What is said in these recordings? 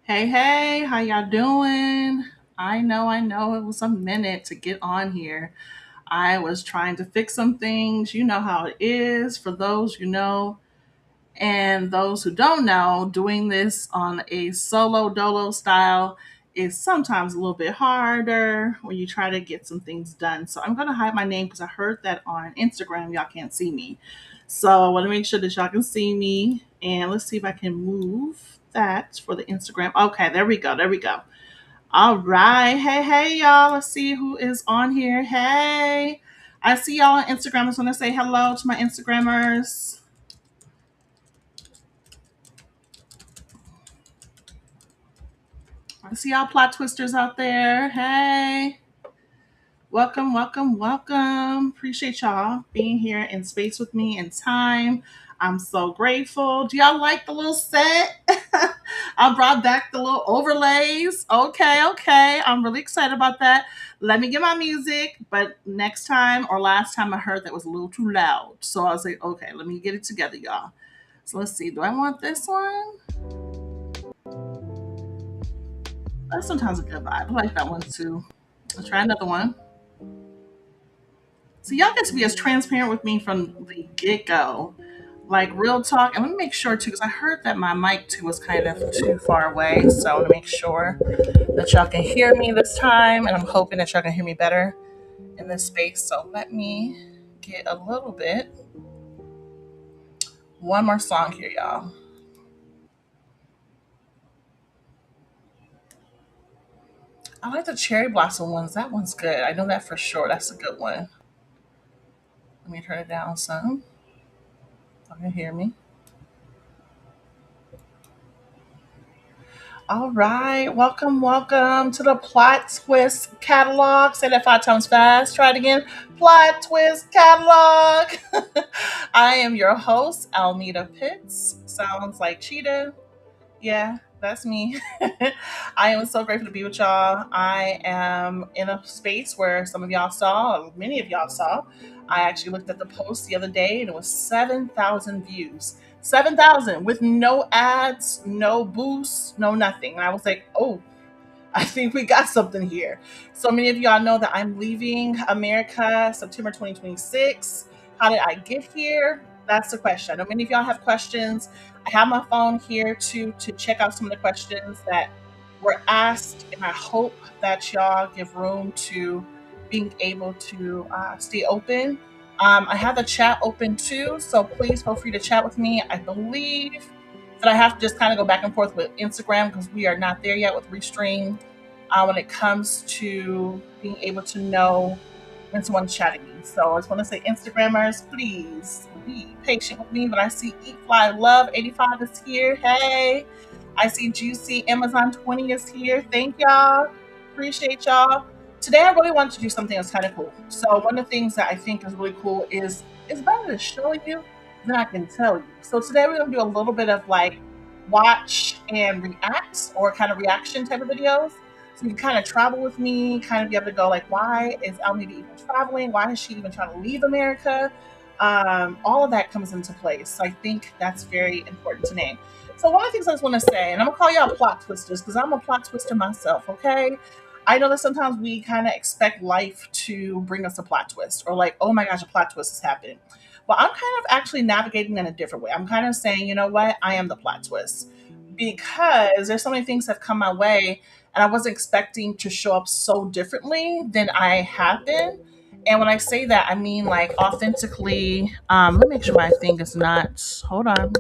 Hey, hey, how y'all doing? I know, it was a minute to get on here. I was trying to fix some things. You know how it is for those you know, and those who don't know, doing this on a solo dolo style is sometimes a little bit harder when you try to get some things done. So I'm going to hide my name because I heard that on Instagram, y'all can't see me. So I want to make sure that y'all can see me. And let's see if I can move that for the Instagram. Okay, there we go. There we go. All right. Hey, hey, y'all. Let's see who is on here. Hey. I see y'all on Instagram. I just want to say hello to my Instagrammers. I see y'all plot twisters out there. Hey, welcome, welcome, welcome. Appreciate y'all being here in space with me in time. I'm so grateful. Do y'all like the little set? I brought back the little overlays. Okay, okay. I'm really excited about that. Let me get my music. But next time or last time I heard that was a little too loud. So I was like, okay, let me get it together, y'all. So let's see. Do I want this one? That's sometimes a good vibe. I like that one too. Let's try another one. So y'all get to be as transparent with me from the get go, like real talk. And let me make sure too, because I heard that my mic too was kind of too far away. So I want to make sure that y'all can hear me this time, and I'm hoping that y'all can hear me better in this space. So let me get a little bit. One more song here, y'all. I like the cherry blossom ones. That one's good. I know that for sure. That's a good one. Let me turn it down some. Y'all can hear me. All right, welcome, welcome to the Plot Twist catalog. Say that 5 times fast. Try it again. Plot Twist catalog. I am your host, Almeda Pitts. Sounds like cheetah. Yeah, that's me. I am so grateful to be with y'all. I am in a space where some of y'all saw, or many of y'all saw. I actually looked at the post the other day and it was 7,000 views. 7,000 with no ads, no boosts, no nothing. And I was like, oh, I think we got something here. So many of y'all know that I'm leaving America September 2026. How did I get here? That's the question. I know many of y'all have questions. I have my phone here to check out some of the questions that were asked, and I hope that y'all give room to being able to stay open. I have the chat open too, so please feel free to chat with me. I believe that I have to just kind of go back and forth with Instagram because we are not there yet with Restream when it comes to being able to know when someone's chatting me. So I just want to say, Instagrammers, please be patient with me. But I see Eat Fly Love 85 is here. Hey, I see Juicy Amazon 20 is here. Thank y'all. Appreciate y'all. Today I really wanted to do something that's kind of cool. So one of the things that I think is really cool is it's better to show you than I can tell you. So today we're gonna do a little bit of like watch and react or kind of reaction type of videos. So you can kind of travel with me, kind of be able to go like, why is Almeida even traveling? Why is she even trying to leave America? All of that comes into place. So I think that's very important to name. So one of the things I just want to say, and I'm gonna call y'all plot twisters because I'm a plot twister myself. Okay, I know that sometimes we kind of expect life to bring us a plot twist, or like, oh my gosh, a plot twist is happening. Well, I'm kind of actually navigating in a different way. I'm kind of saying, you know what, I am the plot twist because there's so many things that have come my way and I wasn't expecting to show up so differently than I have been. And when I say that, I mean like authentically. Let me make sure my thing is not. Hold on.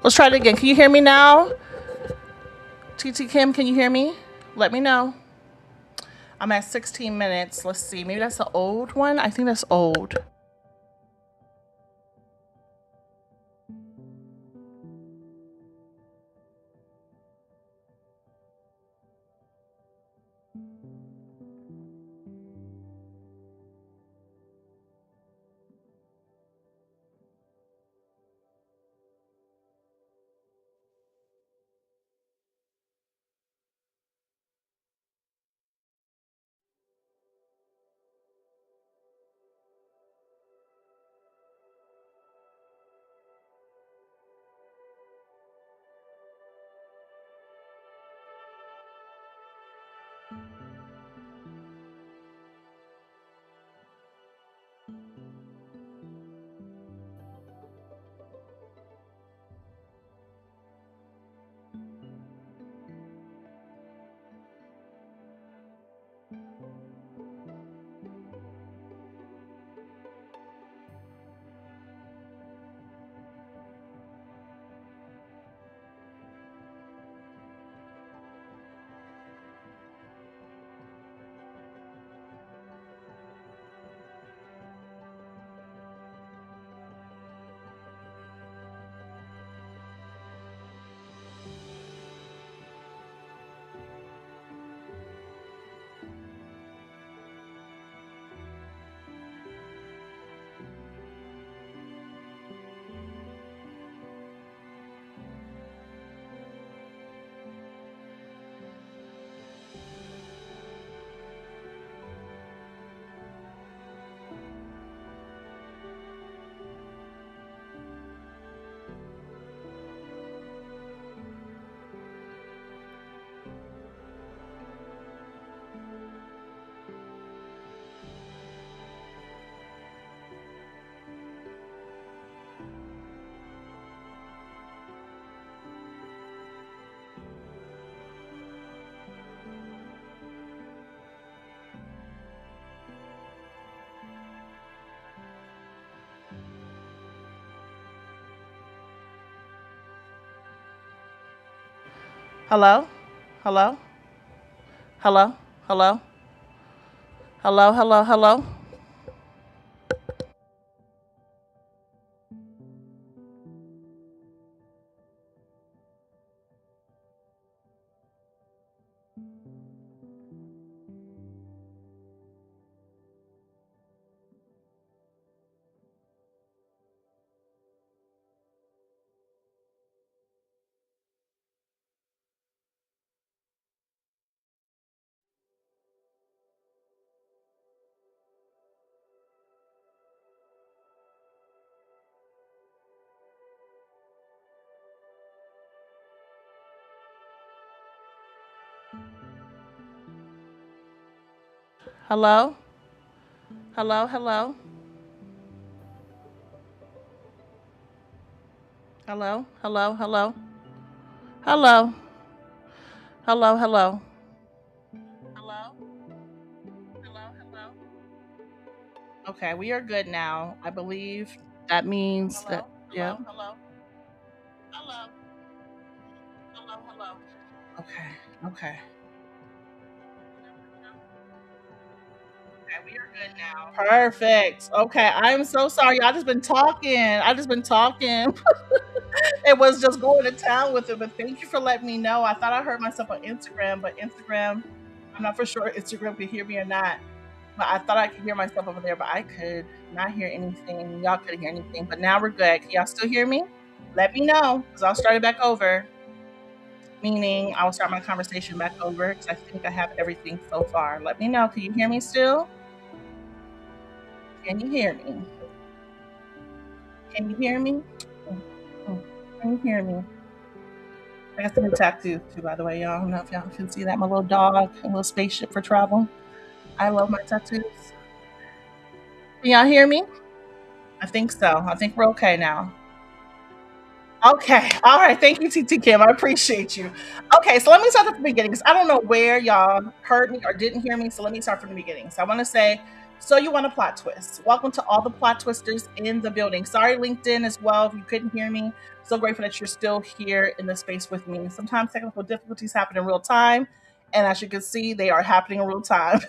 Let's try it again. Can you hear me now? TT Kim, can you hear me? Let me know. I'm at 16 minutes. Let's see. Maybe that's the old one. I think that's old. Hello? Hello? Hello? Hello? Hello? Hello? Hello? Hello? Hello? Hello? Hello? Hello? Hello? Hello? Hello? Hello? Hello? Hello? Hello? Okay, we are good now. I believe that means that, yeah. Hello? Hello? Hello? Hello? Okay, okay. Okay, we are good now. Perfect. Okay, I'm so sorry. I just been talking. I just been talking. It was just going to town with it, but thank you for letting me know. I thought I heard myself on Instagram, but Instagram, I'm not for sure Instagram could hear me or not. But I thought I could hear myself over there, but I could not hear anything. Y'all couldn't hear anything. But now we're good. Can y'all still hear me? Let me know, because I'll start it back over. Meaning I'll start my conversation back over because I think I have everything so far. Let me know. Can you hear me still? Can you hear me? Can you hear me? Mm, mm. Can you hear me? I got some new tattoos too, by the way, y'all. I don't know if y'all can see that. My little dog, a little spaceship for travel. I love my tattoos. Can y'all hear me? I think so. I think we're okay now. Okay. All right. Thank you, TT Kim. I appreciate you. Okay. So let me start at the beginning because I don't know where y'all heard me or didn't hear me. So let me start from the beginning. So I want to say So you want a plot twist. Welcome to all the plot twisters in the building. Sorry, LinkedIn as well, if you couldn't hear me. So grateful that you're still here in the space with me. Sometimes technical difficulties happen in real time. And as you can see, they are happening in real time.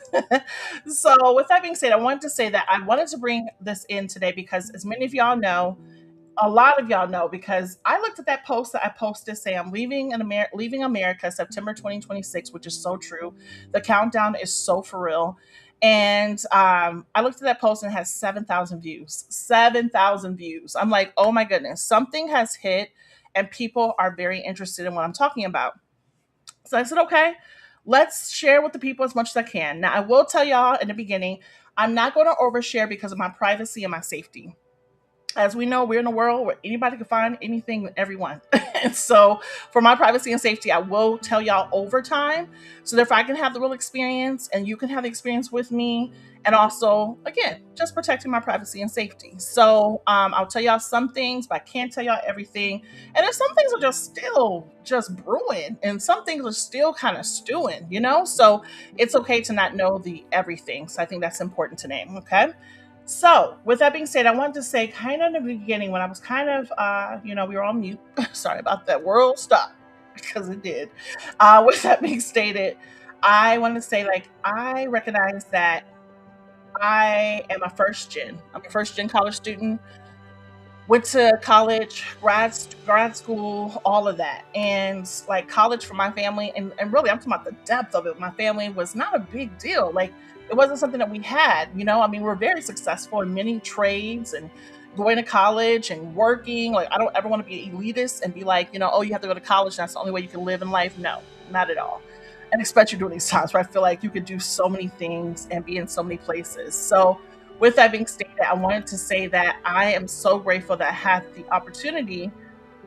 So, with that being said, I wanted to say that I wanted to bring this in today because, as many of y'all know, a lot of y'all know because I looked at that post that I posted saying I'm leaving America September 2026, which is so true. The countdown is so for real. And I looked at that post and it has 7,000 views. 7,000 views. I'm like, oh my goodness, something has hit and people are very interested in what I'm talking about. So I said, okay, let's share with the people as much as I can. Now, I will tell y'all in the beginning, I'm not going to overshare because of my privacy and my safety. As we know, we're in a world where anybody can find anything with everyone. And so, for my privacy and safety, I will tell y'all over time so that if I can have the real experience and you can have the experience with me, and also, again, just protecting my privacy and safety. So, I'll tell y'all some things, but I can't tell y'all everything. And then some things are just still just brewing, and some things are still kind of stewing, you know? So, it's okay to not know the everything. So, I think that's important to name, okay? So, with that being said, I wanted to say, kind of in the beginning, when I was kind of, we were on mute. Sorry about that. World stop because it did. With that being stated, I want to say, like, I recognize that I am a first gen. I'm a first gen college student. Went to college, grad school, all of that. And like college for my family, and really I'm talking about the depth of it. My family was not a big deal. Like it wasn't something that we had, you know. I mean, we're very successful in many trades and going to college and working. Like I don't ever want to be elitist and be like, you know, oh, you have to go to college, and that's the only way you can live in life. No, not at all. And especially during these times where I feel like you could do so many things and be in so many places. So with that being stated, I wanted to say that I am so grateful that I had the opportunity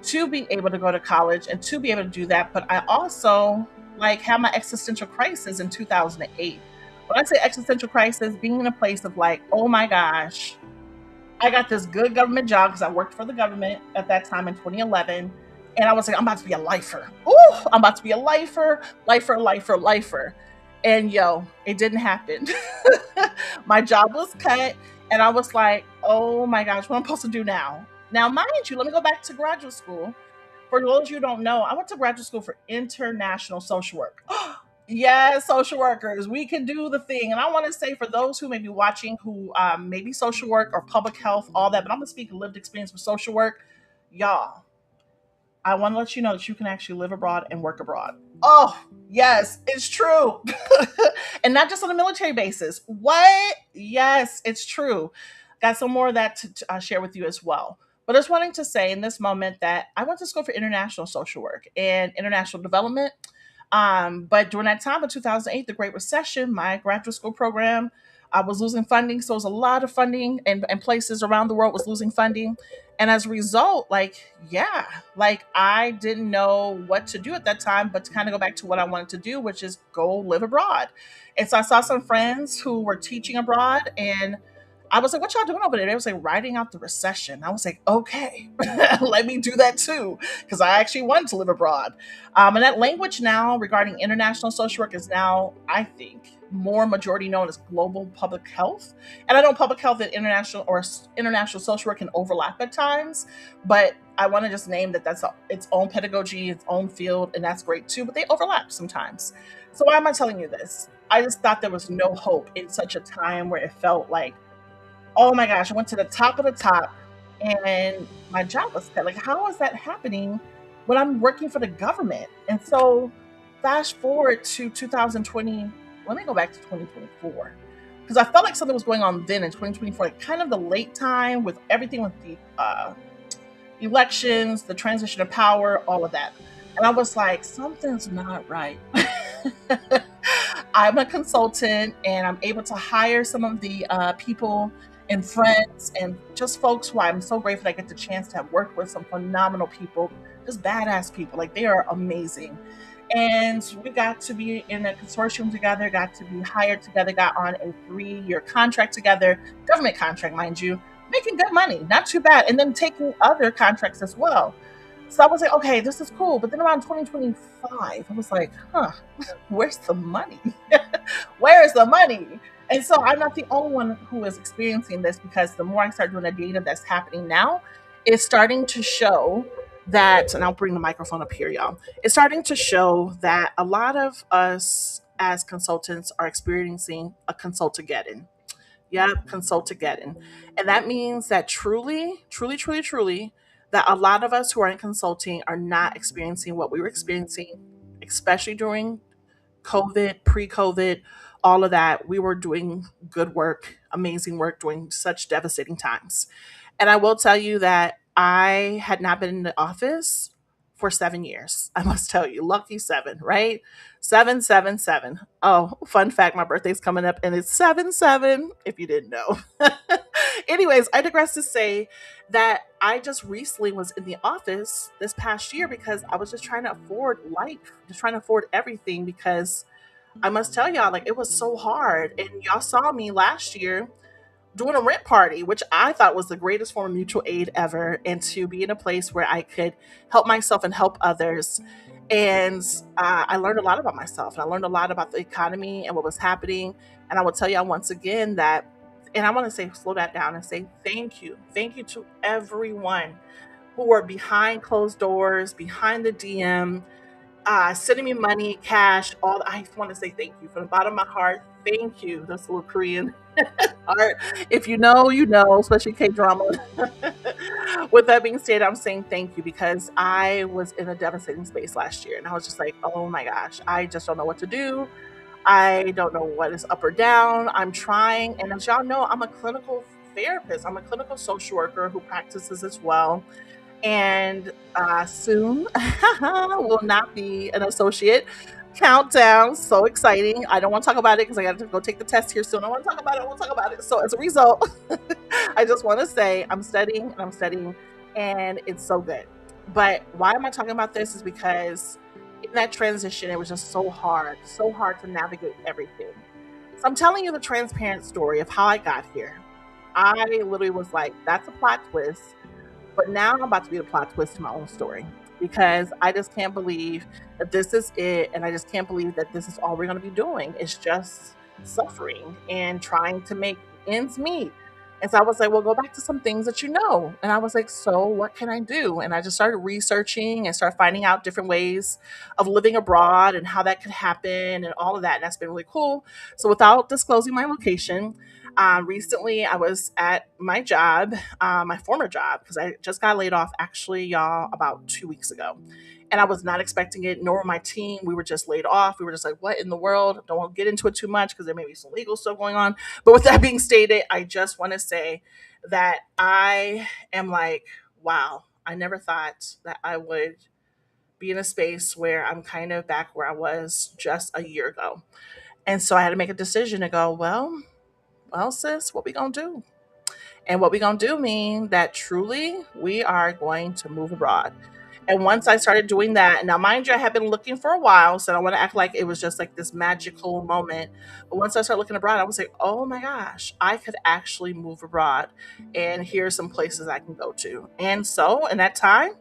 to be able to go to college and to be able to do that. But I also like had my existential crisis in 2008. When I say existential crisis, being in a place of like, oh my gosh, I got this good government job because I worked for the government at that time in 2011. And I was like, I'm about to be a lifer. Ooh, I'm about to be a lifer, lifer, lifer, lifer. And yo, it didn't happen. My job was cut. And I was like, oh my gosh, what am I supposed to do now? Now, mind you, let me go back to graduate school. For those of you who don't know, I went to graduate school for international social work. Yes, social workers, we can do the thing. And I want to say for those who may be watching who maybe social work or public health, all that, but I'm going to speak lived experience with social work. Y'all, I want to let you know that you can actually live abroad and work abroad. Oh, yes, it's true. And not just on a military basis. What? Yes, it's true. Got some more of that to share with you as well. But I was wanting to say in this moment that I went to school for international social work and international development. But during that time of 2008, the Great Recession, my graduate school program, I was losing funding. So it was a lot of funding and places around the world was losing funding. And as a result, like, yeah, like I didn't know what to do at that time, but to kind of go back to what I wanted to do, which is go live abroad. And so I saw some friends who were teaching abroad and I was like, what y'all doing over there? They was like writing out the recession. I was like, okay, let me do that too. Because I actually wanted to live abroad. And that language now regarding international social work is now, I think, more majority known as global public health. And I know public health and international social work can overlap at times, but I want to just name that that's its own pedagogy, its own field, and that's great too, but they overlap sometimes. So why am I telling you this? I just thought there was no hope in such a time where it felt like, oh my gosh, I went to the top of the top and my job was cut. Like, how is that happening when I'm working for the government? And so, fast forward to 2020, let me go back to 2024. Because I felt like something was going on then in 2024, like kind of the late time with everything with the elections, the transition of power, all of that. And I was like, something's not right. I'm a consultant and I'm able to hire some of the people and friends and just folks who I'm so grateful I get the chance to have worked with some phenomenal people, just badass people. Like they are amazing. And we got to be in a consortium together, got to be hired together, got on a 3-year contract together, government contract, mind you, making good money, not too bad. And then taking other contracts as well. So I was like, okay, this is cool. But then around 2025, I was like, huh, where's the money? Where is the money? And so I'm not the only one who is experiencing this, because the more I start doing the data that's happening now, it's starting to show that, and I'll bring the microphone up here, y'all. It's starting to show that a lot of us as consultants are experiencing a consultageddon. Yep, consultageddon. And that means that truly, truly, truly, truly, that a lot of us who are in consulting are not experiencing what we were experiencing, especially during COVID, pre COVID, all of that. We were doing good work, amazing work during such devastating times. And I will tell you that I had not been in the office for 7 years. I must tell you, lucky seven, right? 777. Oh, fun fact, my birthday's coming up and it's 7-7, if you didn't know. Anyways, I digress to say that I just recently was in the office this past year because I was just trying to afford life, just trying to afford everything, because I must tell y'all, like, it was so hard. And y'all saw me last year doing a rent party, which I thought was the greatest form of mutual aid ever, and to be in a place where I could help myself and help others. And I learned a lot about myself, and I learned a lot about the economy and what was happening. And I will tell y'all once again that, and I want to say, slow that down and say thank you. Thank you to everyone who are behind closed doors, behind the DM, sending me money, cash, all. I want to say thank you from the bottom of my heart. Thank you. That's a little Korean art. If you know, you know, especially K drama. With that being said, I'm saying thank you because I was in a devastating space last year, and I was just like, oh my gosh, I just don't know what to do. I don't know what is up or down. I'm trying, and as y'all know, I'm a clinical therapist. I'm a clinical social worker who practices as well, and soon will not be an associate. Countdown, so exciting. I don't want to talk about it because I got to go take the test here soon. I want to talk about it. I want to talk about it. So as a result, I just want to say I'm studying and I'm studying, and it's so good. But why am I talking about this? Is because in that transition, it was just so hard to navigate everything. So I'm telling you the transparent story of how I got here. I literally was like, that's a plot twist, but now I'm about to be the plot twist to my own story, because I just can't believe that this is it. And I just can't believe that this is all we're going to be doing. It's just suffering and trying to make ends meet. And so I was like, well, go back to some things that you know. And I was like, so what can I do? And I just started researching and started finding out different ways of living abroad and how that could happen and all of that. And that's been really cool. So without disclosing my location, recently, I was at my job, my former job, because I just got laid off actually, y'all, about 2 weeks ago. And I was not expecting it, nor my team. We were just laid off. We were just like, what in the world? Don't want to get into it too much because there may be some legal stuff going on. But with that being stated, I just want to say that I am like, wow, I never thought that I would be in a space where I'm kind of back where I was just a year ago. And so I had to make a decision to go, well, sis, what we gonna do? And what we gonna do mean that truly we are going to move abroad. And once I started doing that, now mind you, I have been looking for a while, so I don't want to act like it was just like this magical moment. But once I started looking abroad, I was like, oh my gosh, I could actually move abroad. And here's some places I can go to. And so in that time,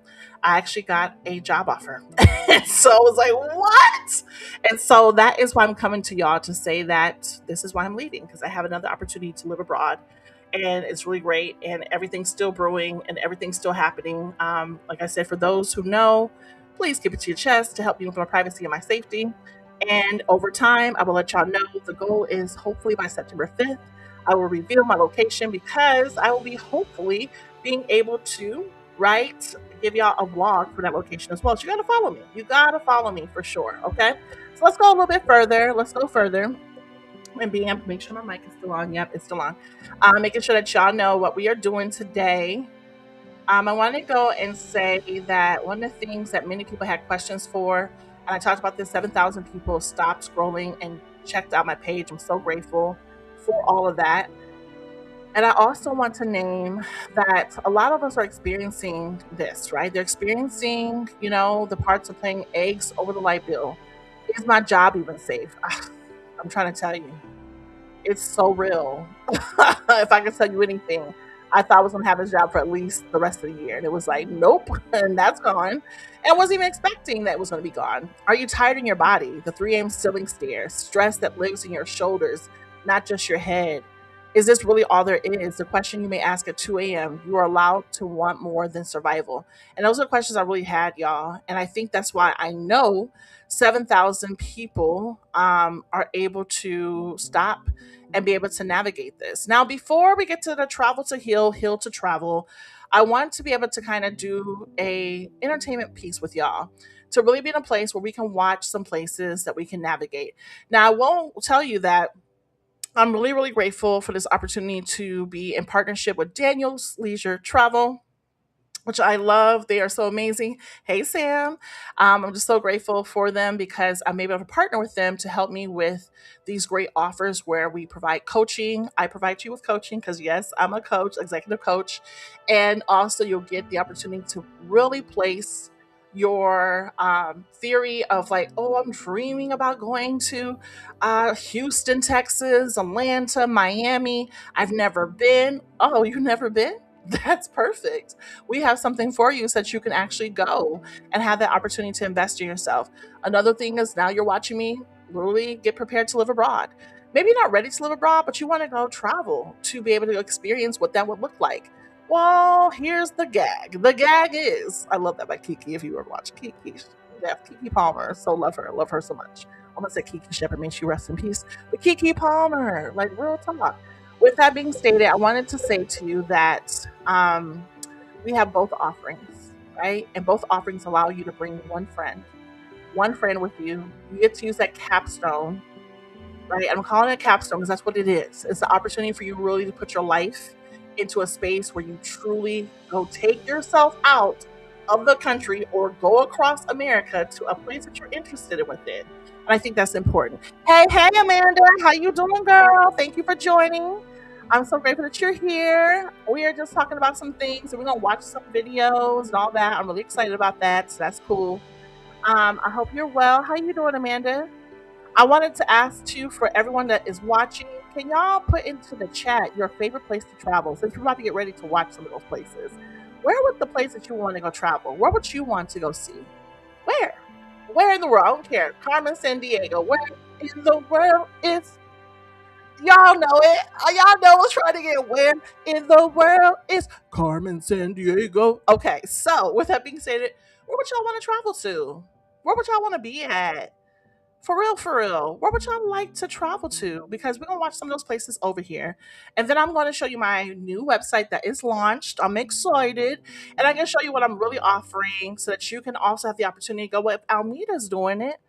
I actually got a job offer. And so I was like, what? And so that is why I'm coming to y'all to say that this is why I'm leaving, because I have another opportunity to live abroad, and it's really great, and everything's still brewing and everything's still happening. Like I said, for those who know, please keep it to your chest to help me with my privacy and my safety. And over time, I will let y'all know. The goal is hopefully by September 5th, I will reveal my location, because I will be hopefully being able to, right, give y'all a vlog for that location as well. So you gotta follow me. You gotta follow me for sure. Okay. So let's go a little bit further. Let's go further, and being able to make sure my mic is still on. Yep, it's still on. Making sure that y'all know what we are doing today. I want to go and say that one of the things that many people had questions for, and I talked about this, 7,000 people stopped scrolling and checked out my page. I'm so grateful for all of that. And I also want to name that a lot of us are experiencing this, right? They're experiencing, the parts of playing eggs over the light bill. Is my job even safe? I'm trying to tell you, it's so real. If I could tell you anything, I thought I was going to have a job for at least the rest of the year. And it was like, nope, and that's gone. And wasn't even expecting that it was going to be gone. Are you tired in your body? The 3 a.m. ceiling stare, stress that lives in your shoulders, not just your head. Is this really all there is? The question you may ask at 2 a.m. You are allowed to want more than survival. And those are questions I really had, y'all. And I think that's why I know 7,000 people are able to stop and be able to navigate this. Now, before we get to the travel to heal, heal to travel, I want to be able to kind of do a entertainment piece with y'all to really be in a place where we can watch some places that we can navigate. Now, I won't tell you that I'm really, really grateful for this opportunity to be in partnership with Daniel's Leisure Travel, which I love. They are so amazing. Hey, Sam. I'm just so grateful for them because I'm able to partner with them to help me with these great offers where we provide coaching. I provide you with coaching because, yes, I'm a coach, executive coach. And also, you'll get the opportunity to really place your theory of like, oh, I'm dreaming about going to Houston, Texas, Atlanta, Miami. I've never been. Oh, you've never been? That's perfect. We have something for you so that you can actually go and have that opportunity to invest in yourself. Another thing is now you're watching me literally get prepared to live abroad. Maybe you're not ready to live abroad, but you want to go travel to be able to experience what that would look like. Well, here's the gag. The gag is I love that by Kiki. If you ever watch Kiki, yeah, Kiki Palmer. So love her so much. I'm gonna say Kiki Shepherd, may she rest in peace. But Kiki Palmer, like real talk. With that being stated, I wanted to say to you that we have both offerings, right? And both offerings allow you to bring one friend with you. You get to use that capstone, right? I'm calling it a capstone because that's what it is. It's the opportunity for you really to put your life into a space where you truly go take yourself out of the country or go across America to a place that you're interested in within. And I think that's important. Hey, hey, Amanda, how you doing, girl? Thank you for joining. I'm so grateful that you're here. We are just talking about some things, and we're gonna watch some videos and all that. I'm really excited about that, so that's cool. I hope you're well. How you doing, Amanda? I wanted to ask you for everyone that is watching, can y'all put into the chat your favorite place to travel? Since we're about to get ready to watch some of those places, where would the place that you want to go travel? Where would you want to go see? Where? Where in the world? I don't care. Carmen, San Diego. Where in the world is? Y'all know it. Y'all know what's trying to get where in the world is Carmen, San Diego. Okay, so with that being said, where would y'all want to travel to? Where would y'all want to be at? For real, for real. Where would y'all like to travel to? Because we're gonna watch some of those places over here. And then I'm gonna show you my new website that is launched. I'm excited. And I can show you what I'm really offering so that you can also have the opportunity to go if Almeida's doing it.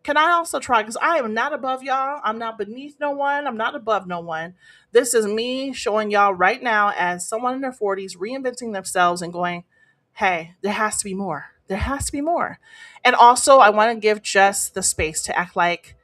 Can I also try? Because I am not above y'all. I'm not beneath no one. I'm not above no one. This is me showing y'all right now as someone in their 40s reinventing themselves and going, hey, there has to be more. There has to be more. And also, I want to give just the space to act like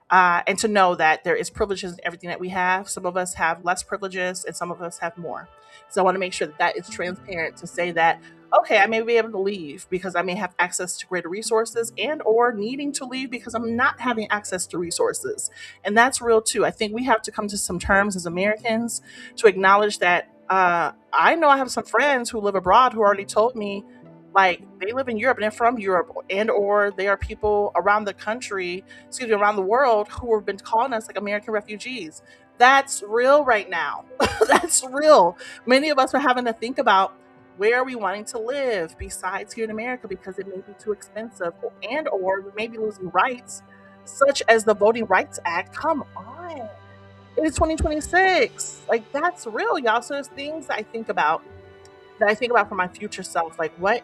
and to know that there is privileges in everything that we have. Some of us have less privileges and some of us have more. So I want to make sure that that is transparent to say that, okay, I may be able to leave because I may have access to greater resources and or needing to leave because I'm not having access to resources. And that's real too. I think we have to come to some terms as Americans to acknowledge that I know I have some friends who live abroad who already told me like they live in Europe and they're from Europe and or they are people around the country, excuse me, around the world who have been calling us like American refugees. That's real right now. That's real. Many of us are having to think about where are we wanting to live besides here in America because it may be too expensive and or we may be losing rights such as the Voting Rights Act. Come on. It is 2026. Like that's real, y'all. So there's things that I think about for my future self, like what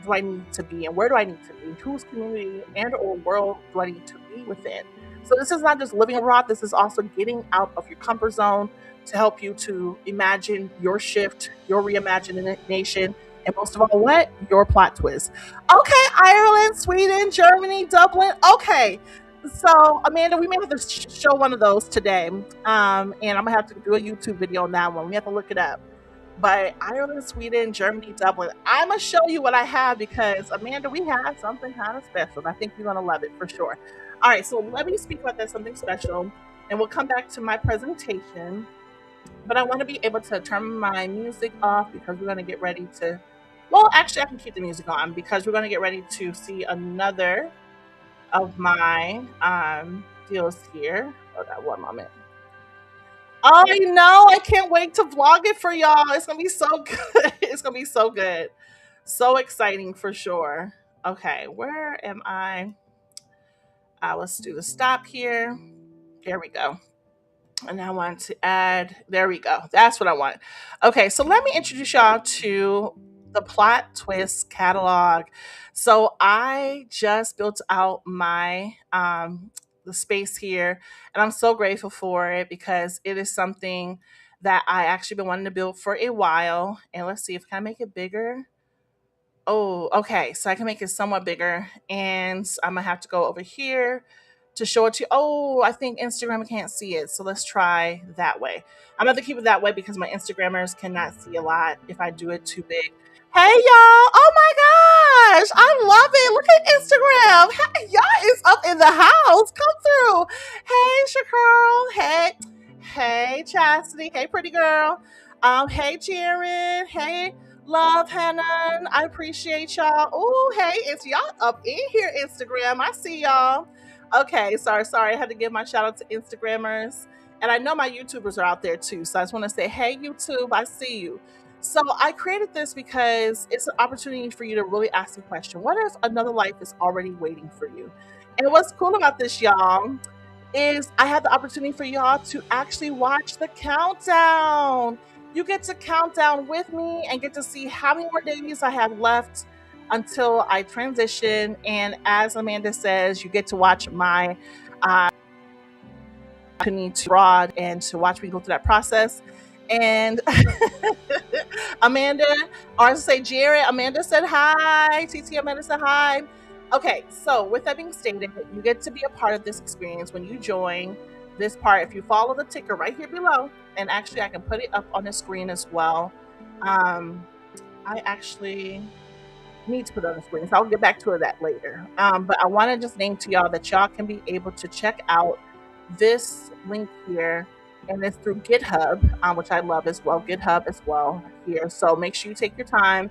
do I need to be and where do I need to be? Whose community and or world do I need to be within? So this is not just living abroad, this is also getting out of your comfort zone to help you to imagine your shift, your reimagination, and most of all, what? Your plot twist. Okay, Ireland, Sweden, Germany, Dublin. Okay. So, Amanda, we may have to show one of those today. And I'm going to have to do a YouTube video on that one. We have to look it up but Ireland, Sweden, Germany, Dublin. I'm gonna show you what I have because Amanda, we have something kind of special. And I think you're gonna love it for sure. All right, so let me speak about that something special, and we'll come back to my presentation. But I want to be able to turn my music off because we're gonna get ready to. Well, actually, I can keep the music on because we're gonna get ready to see another of my deals here. Hold on one moment. I know. I can't wait to vlog it for y'all. It's gonna be so good. It's gonna be so good. So exciting for sure. Okay, where am I? Let's do the stop here. There we go. And I want to add, there we go. That's what I want. Okay, so let me introduce y'all to the Plot Twist catalog. So I just built out my the space here, and I'm so grateful for it because it is something that I actually been wanting to build for a while. And let's see if I can make it bigger. Oh, okay. So I can make it somewhat bigger. And I'm going to have to go over here to show it to you. Oh, I think Instagram can't see it. So let's try that way. I'm going to keep it that way because my Instagrammers cannot see a lot if I do it too big. Hey, y'all. Oh, my gosh. I love it. Look at Instagram. Hey, y'all is up in the house. Come through. Hey, Shakurl. Hey. Hey, Chastity. Hey, pretty girl. Hey, Jared. Hey, Love Hannah, I appreciate y'all. Oh, hey, it's y'all up in here, Instagram. I see y'all. Okay, sorry. I had to give my shout out to Instagrammers. And I know my YouTubers are out there too. So I just want to say, hey, YouTube, I see you. So I created this because it's an opportunity for you to really ask the question, what if another life is already waiting for you? And what's cool about this, y'all, is I had the opportunity for y'all to actually watch the countdown. You get to count down with me and get to see how many more days I have left until I transition. And as Amanda says, you get to watch my opportunity to broad and to watch me go through that process. And Amanda, or I say Jared, Amanda said hi. TT Amanda said hi. Okay, so with that being stated, you get to be a part of this experience when you join this part. If you follow the ticker right here below, and actually I can put it up on the screen as well. I actually need to put it on the screen, so I'll get back to that later. But I want to just name to y'all that y'all can be able to check out this link here, and it's through GitHub, which I love as well. GitHub as well here. So make sure you take your time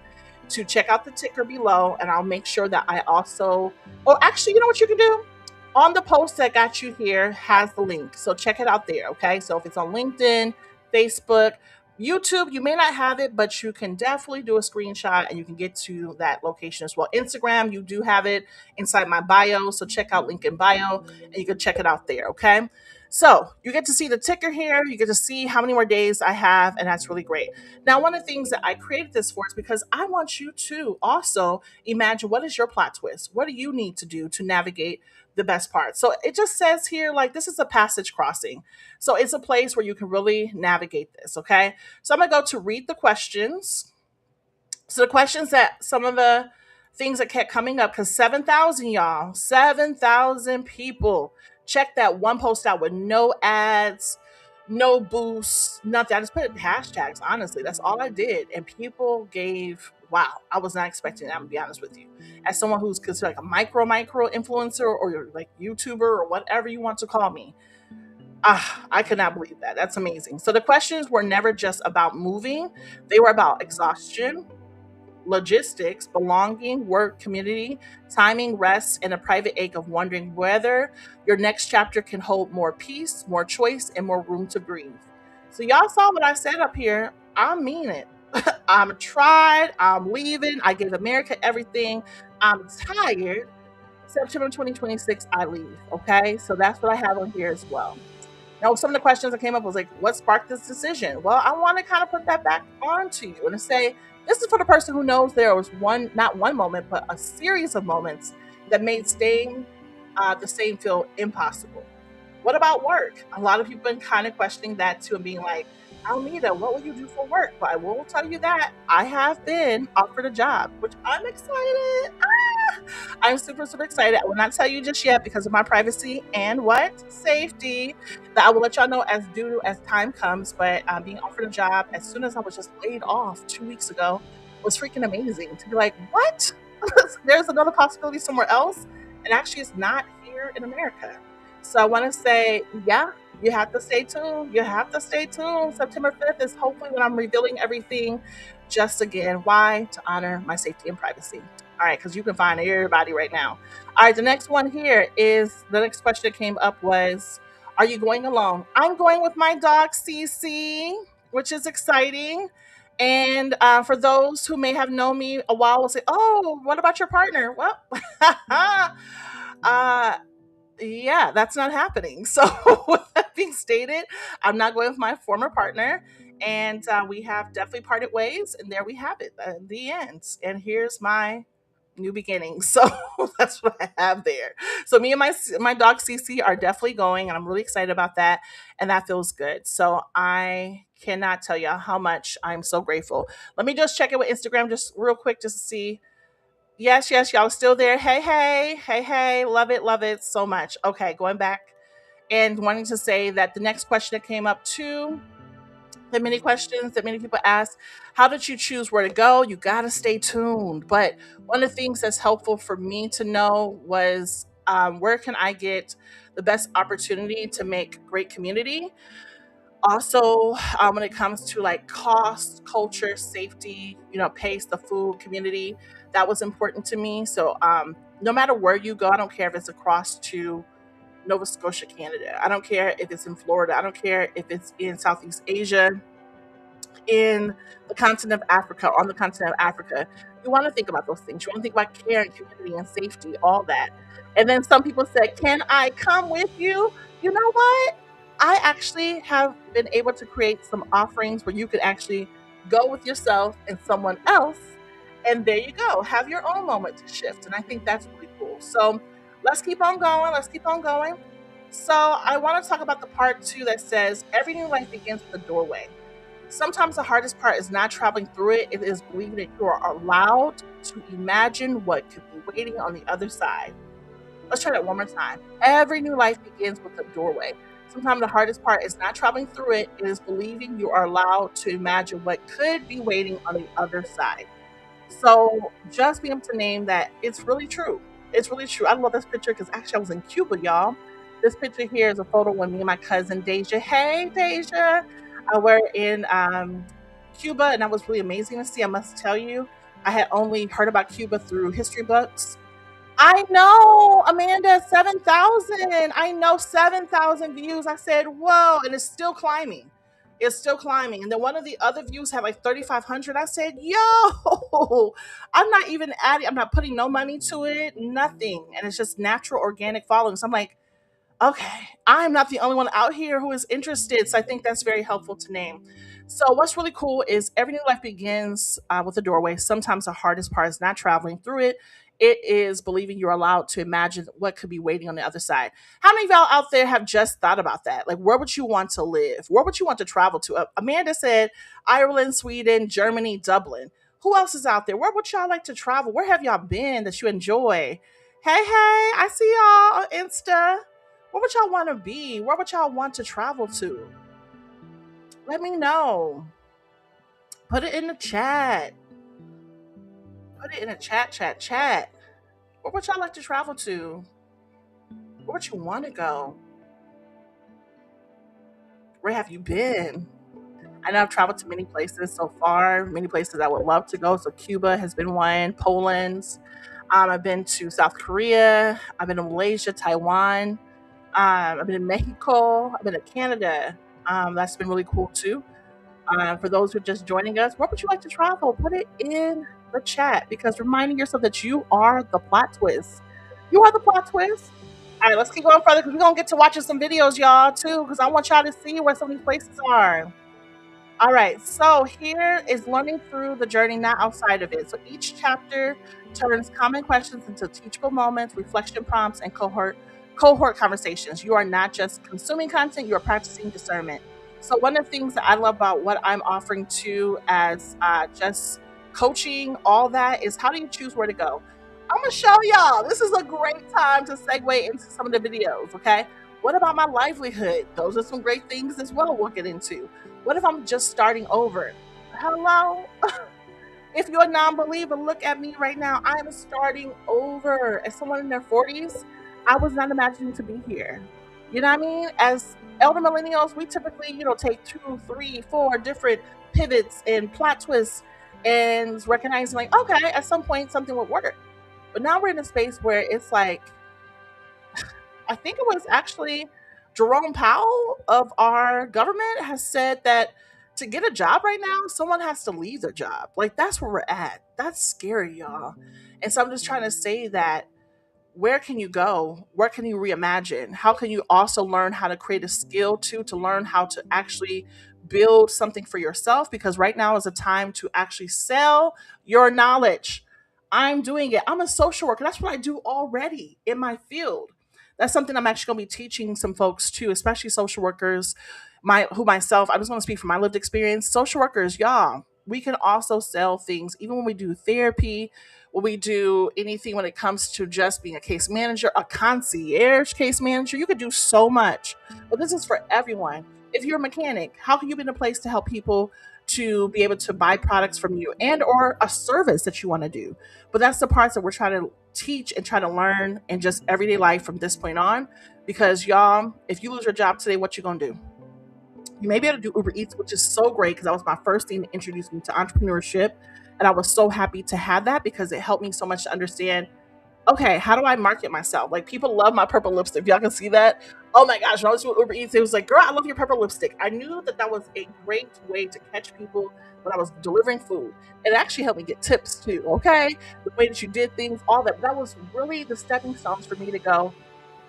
to check out the ticker below, and I'll make sure that I also, oh, actually, you know what you can do? On the post that got you here has the link. So check it out there, okay? So if it's on LinkedIn, Facebook, YouTube, you may not have it, but you can definitely do a screenshot and you can get to that location as well. Instagram, you do have it inside my bio. So check out link in bio and you can check it out there, okay? So you get to see the ticker here. You get to see how many more days I have, and that's really great. Now, one of the things that I created this for is because I want you to also imagine what is your plot twist? What do you need to do to navigate the best part? So it just says here, like, this is a passage crossing. So it's a place where you can really navigate this, okay? So I'm going to go to read the questions. So the questions that some of the things that kept coming up, because 7,000, y'all, 7,000 people check that one post out with no ads, no boosts, nothing. I just put hashtags, honestly. That's all I did. And people gave, wow, I was not expecting that, I'm going to be honest with you. As someone who's considered like a micro influencer or like YouTuber or whatever you want to call me, I could not believe that. That's amazing. So the questions were never just about moving, they were about exhaustion, logistics, belonging, work, community, timing, rest, and a private ache of wondering whether your next chapter can hold more peace, more choice, and more room to breathe. So, y'all saw what I said up here. I mean it. I'm tried. I'm leaving. I gave America everything. I'm tired. September 2026, I leave. Okay. So, that's what I have on here as well. Now, some of the questions that came up was like, what sparked this decision? Well, I want to kind of put that back onto you and to say, this is for the person who knows there was one, not one moment, but a series of moments that made staying the same feel impossible. What about work? A lot of people have been kind of questioning that too and being like, Almeida, what will you do for work? But I will tell you that I have been offered a job, which I'm excited. I'm super excited. I will not tell you just yet because of my privacy and what? Safety. That I will let y'all know as due as time comes. But being offered a job as soon as I was just laid off 2 weeks ago was freaking amazing. To be like, what? There's another possibility somewhere else. And actually, it's not here in America. So I want to say, yeah, you have to stay tuned. You have to stay tuned. September 5th is hopefully when I'm revealing everything. Just again, why? To honor my safety and privacy. All right, because you can find everybody right now. All right, the next one here is the next question that came up was, Are you going alone? I'm going with my dog Cece, which is exciting. And for those who may have known me a while, will say, "Oh, what about your partner?" Well, uh, yeah, that's not happening. So, with that being stated, I'm not going with my former partner, and we have definitely parted ways. And there we have it, the end. And here's my new beginning. So that's what I have there. So me and my dog Cece are definitely going, and I'm really excited about that, and that feels good. So I cannot tell you how much I'm so grateful. Let me just check it with Instagram just real quick just to see. Yes, yes, y'all are still there. Hey, hey, hey, hey, love it so much. Okay, going back and wanting to say that the next question that came up too, the many questions that many people ask, how did you choose where to go? You got to stay tuned. But one of the things that's helpful for me to know was where can I get the best opportunity to make great community? Also, when it comes to like cost, culture, safety, pace, the food, community, that was important to me. So, no matter where you go, I don't care if it's across to Nova Scotia, Canada. I don't care if it's in Florida. I don't care if it's in Southeast Asia, in the continent of Africa, on the continent of Africa. You want to think about those things. You want to think about care and community and safety, all that. And then some people said, "Can I come with you?" You know what? I actually have been able to create some offerings where you can actually go with yourself and someone else. And there you go. Have your own moment to shift. And I think that's really cool. So let's keep on going. Let's keep on going. So I want to talk about the part two that says every new life begins with a doorway. Sometimes the hardest part is not traveling through it, it is believing that you are allowed to imagine what could be waiting on the other side. Let's try that one more time. Every new life begins with a doorway. Sometimes the hardest part is not traveling through it, it is believing you are allowed to imagine what could be waiting on the other side. So just being able to name that, it's really true. It's really true. I love this picture because actually I was in Cuba, y'all. This picture here is a photo when me and my cousin Deja. Hey, Deja. We're in Cuba, and that was really amazing to see. I must tell you, I had only heard about Cuba through history books. I know, Amanda, 7,000. I know 7,000 views. I said, whoa, and it's still climbing. It's still climbing. And then one of the other views had like 3,500. I said, yo, I'm not even adding, I'm not putting no money to it, nothing. And it's just natural, organic following. So I'm like, okay, I'm not the only one out here who is interested. So I think that's very helpful to name. So what's really cool is every new life begins with a doorway. Sometimes the hardest part is not traveling through it. It is believing you're allowed to imagine what could be waiting on the other side. How many of y'all out there have just thought about that? Like, where would you want to live? Where would you want to travel to? Amanda said Ireland, Sweden, Germany, Dublin. Who else is out there? Where would y'all like to travel? Where have y'all been that you enjoy? Hey, hey, I see y'all on Insta. Where would y'all want to be? Where would y'all want to travel to? Let me know. Put it in the chat. Put it in the chat. Where would y'all like to travel to? Where would you want to go? Where have you been? I know I've traveled to many places so far, many places I would love to go. So Cuba has been one, Poland. I've been to South Korea. I've been to Malaysia, Taiwan. I've been in Mexico. I've been to Canada. That's been really cool too. For those who are just joining us, where would you like to travel? Put it in the chat because reminding yourself that you are the plot twist. You are the plot twist. All right, let's keep going further because we're going to get to watching some videos, y'all, too, because I want y'all to see where some of these places are. All right, so here is learning through the journey, not outside of it. So each chapter turns common questions into teachable moments, reflection prompts, and cohort conversations. You are not just consuming content; you are practicing discernment. So one of the things that I love about what I'm offering to as just coaching, all that is how do you choose where to go? I'm gonna show y'all. This is a great time to segue into some of the videos. Okay, what about my livelihood? Those are some great things as well. We'll get into. What if I'm just starting over? Hello? If you're a non believer, look at me right now. I am starting over. As someone in their 40s, I was not imagining to be here. You know what I mean? As elder millennials, we typically, take 2, 3, 4 different pivots and plot twists and recognizing, like, okay, at some point something would work. But now we're in a space where it's like, I think it was actually Jerome Powell of our government has said that to get a job right now, someone has to leave their job. Like, that's where we're at. That's scary, y'all. And so I'm just trying to say that where can you go? Where can you reimagine? How can you also learn how to create a skill too, to learn how to actually build something for yourself? Because right now is a time to actually sell your knowledge. I'm doing it. I'm a social worker. That's what I do already in my field. That's something I'm actually going to be teaching some folks too, especially social workers. Myself, I just want to speak from my lived experience. Social workers, y'all, we can also sell things, even when we do therapy, when we do anything when it comes to just being a case manager, a concierge case manager. You could do so much. But this is for everyone. If you're a mechanic, how can you be in a place to help people to be able to buy products from you and or a service that you want to do? But that's the parts that we're trying to teach and try to learn in just everyday life from this point on. Because y'all, if you lose your job today, what you gonna do? You may be able to do Uber Eats, which is so great because that was my first thing to introduce me to entrepreneurship. And I was so happy to have that because it helped me so much to understand, okay, how do I market myself? Like, people love my purple lipstick. If y'all can see that. Oh my gosh, when I was doing Uber Eats, it was like, girl, I love your purple lipstick. I knew that that was a great way to catch people when I was delivering food. It actually helped me get tips too, okay? The way that you did things, all that. That was really the stepping stones for me to go,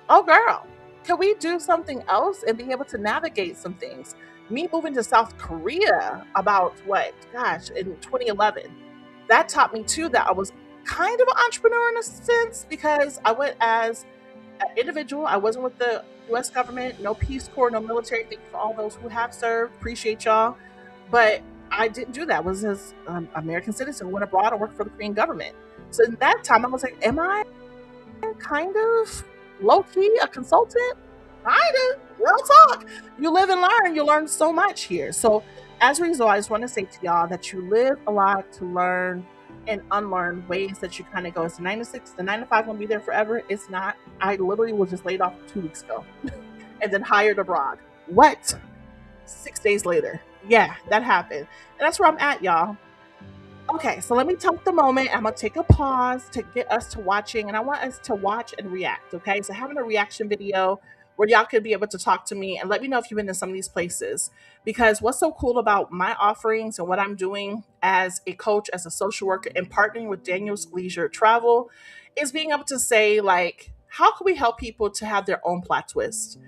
oh girl, can we do something else and be able to navigate some things? Me moving to South Korea about what, gosh, in 2011, that taught me too that I was kind of an entrepreneur in a sense because I went as an individual. I wasn't with the US government, no Peace Corps, no military. Thank you for all those who have served. Appreciate y'all. But I didn't do that. I was as American citizen, went abroad and worked for the Korean government. So in that time, I was like, am I kind of low key a consultant? Kind of. Real talk. You live and learn. You learn so much here. So, as a result, I just want to say to y'all that you live a lot to learn and unlearn ways that you kind of go. It's 9 to 6. The 9 to 5 won't be there forever. It's not. I literally was just laid off 2 weeks ago and then hired abroad. What? 6 days later. Yeah, that happened. And that's where I'm at, y'all. Okay, so let me take the moment. I'm gonna take a pause to get us to watching, and I want us to watch and react. Okay, so having a reaction video where y'all could be able to talk to me and let me know if you've been in some of these places. Because what's so cool about my offerings and what I'm doing as a coach, as a social worker, and partnering with Daniel's Leisure Travel is being able to say, like, how can we help people to have their own plot twist?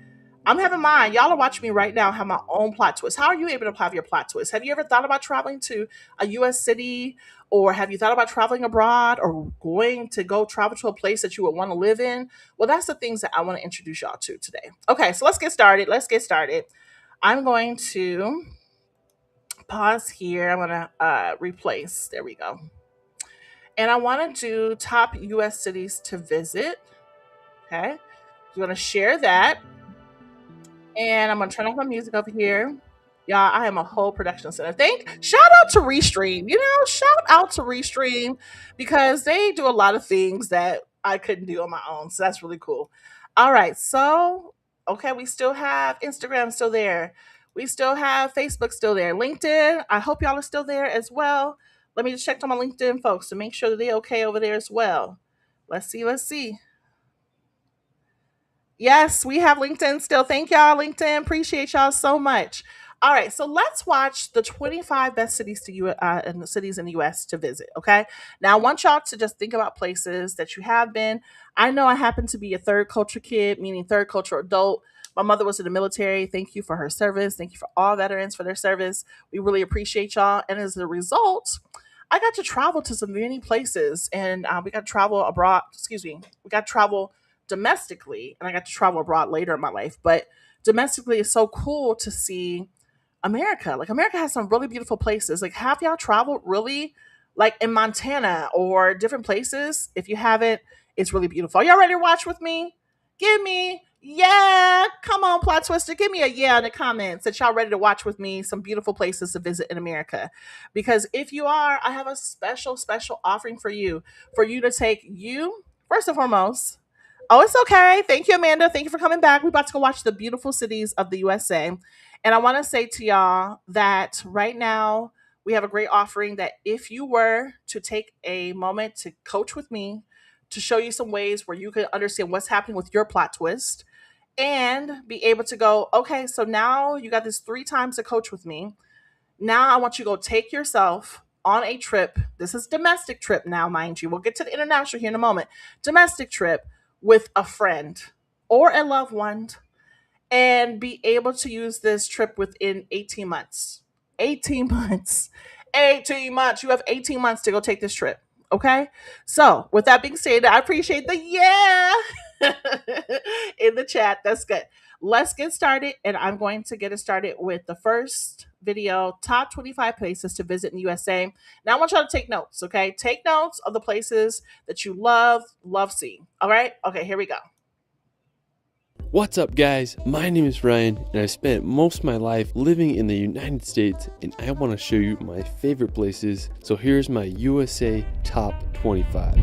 I'm having mine. Y'all are watching me right now have my own plot twist. How are you able to have your plot twist? Have you ever thought about traveling to a US city, or have you thought about traveling abroad or going to go travel to a place that you would want to live in? Well, that's the things that I want to introduce y'all to today. Okay, so let's get started. Let's get started. I'm going to pause here. I'm going to replace. There we go. And I want to do top US cities to visit. Okay. I'm going to share that. And I'm gonna turn off my music over here. Y'all, I am a whole production center. Shout out to Restream. Shout out to Restream because they do a lot of things that I couldn't do on my own. So that's really cool. All right, so okay, we still have Instagram still there. We still have Facebook still there. LinkedIn, I hope y'all are still there as well. Let me just check on my LinkedIn folks to make sure that they're okay over there as well. Let's see, let's see. Yes, we have LinkedIn still. Thank y'all, LinkedIn. Appreciate y'all so much. All right, so let's watch the 25 best cities to you and the cities in the U.S. to visit. Okay, now I want y'all to just think about places that you have been. I know I happen to be a third culture kid, meaning third culture adult. My mother was in the military. Thank you for her service. Thank you for all veterans for their service. We really appreciate y'all. And as a result, I got to travel to some many places, and we got to travel abroad. Excuse me, we got to travel domestically, and I got to travel abroad later in my life. But domestically, it's so cool to see America. Like, America has some really beautiful places. Like, have y'all traveled really, like in Montana or different places? If you haven't, it's really beautiful. Are y'all ready to watch with me? Give me, yeah, come on, plot twister. Give me a yeah in the comments that y'all ready to watch with me some beautiful places to visit in America. Because if you are, I have a special, special offering for you to take you, first and foremost. Oh, it's okay. Thank you, Amanda. Thank you for coming back. We're about to go watch the beautiful cities of the USA. And I want to say to y'all that right now we have a great offering that if you were to take a moment to coach with me, to show you some ways where you can understand what's happening with your plot twist, and be able to go, okay, so now you got this 3 times to coach with me. Now I want you to go take yourself on a trip. This is domestic trip now, mind you. We'll get to the international here in a moment. Domestic trip with a friend or a loved one, and be able to use this trip within 18 months. 18 months. 18 months. You have 18 months to go take this trip. Okay? So, with that being said, I appreciate the yeah in the chat. That's good. Let's get started, and I'm going to get it started with the first video, top 25 places to visit in the USA. Now I want y'all to take notes, okay? Take notes of the places that you love seeing. All right? Okay, here we go. What's up, guys? My name is Ryan, and I spent most of my life living in the United States, and I want to show you my favorite places. So here's my USA top 25.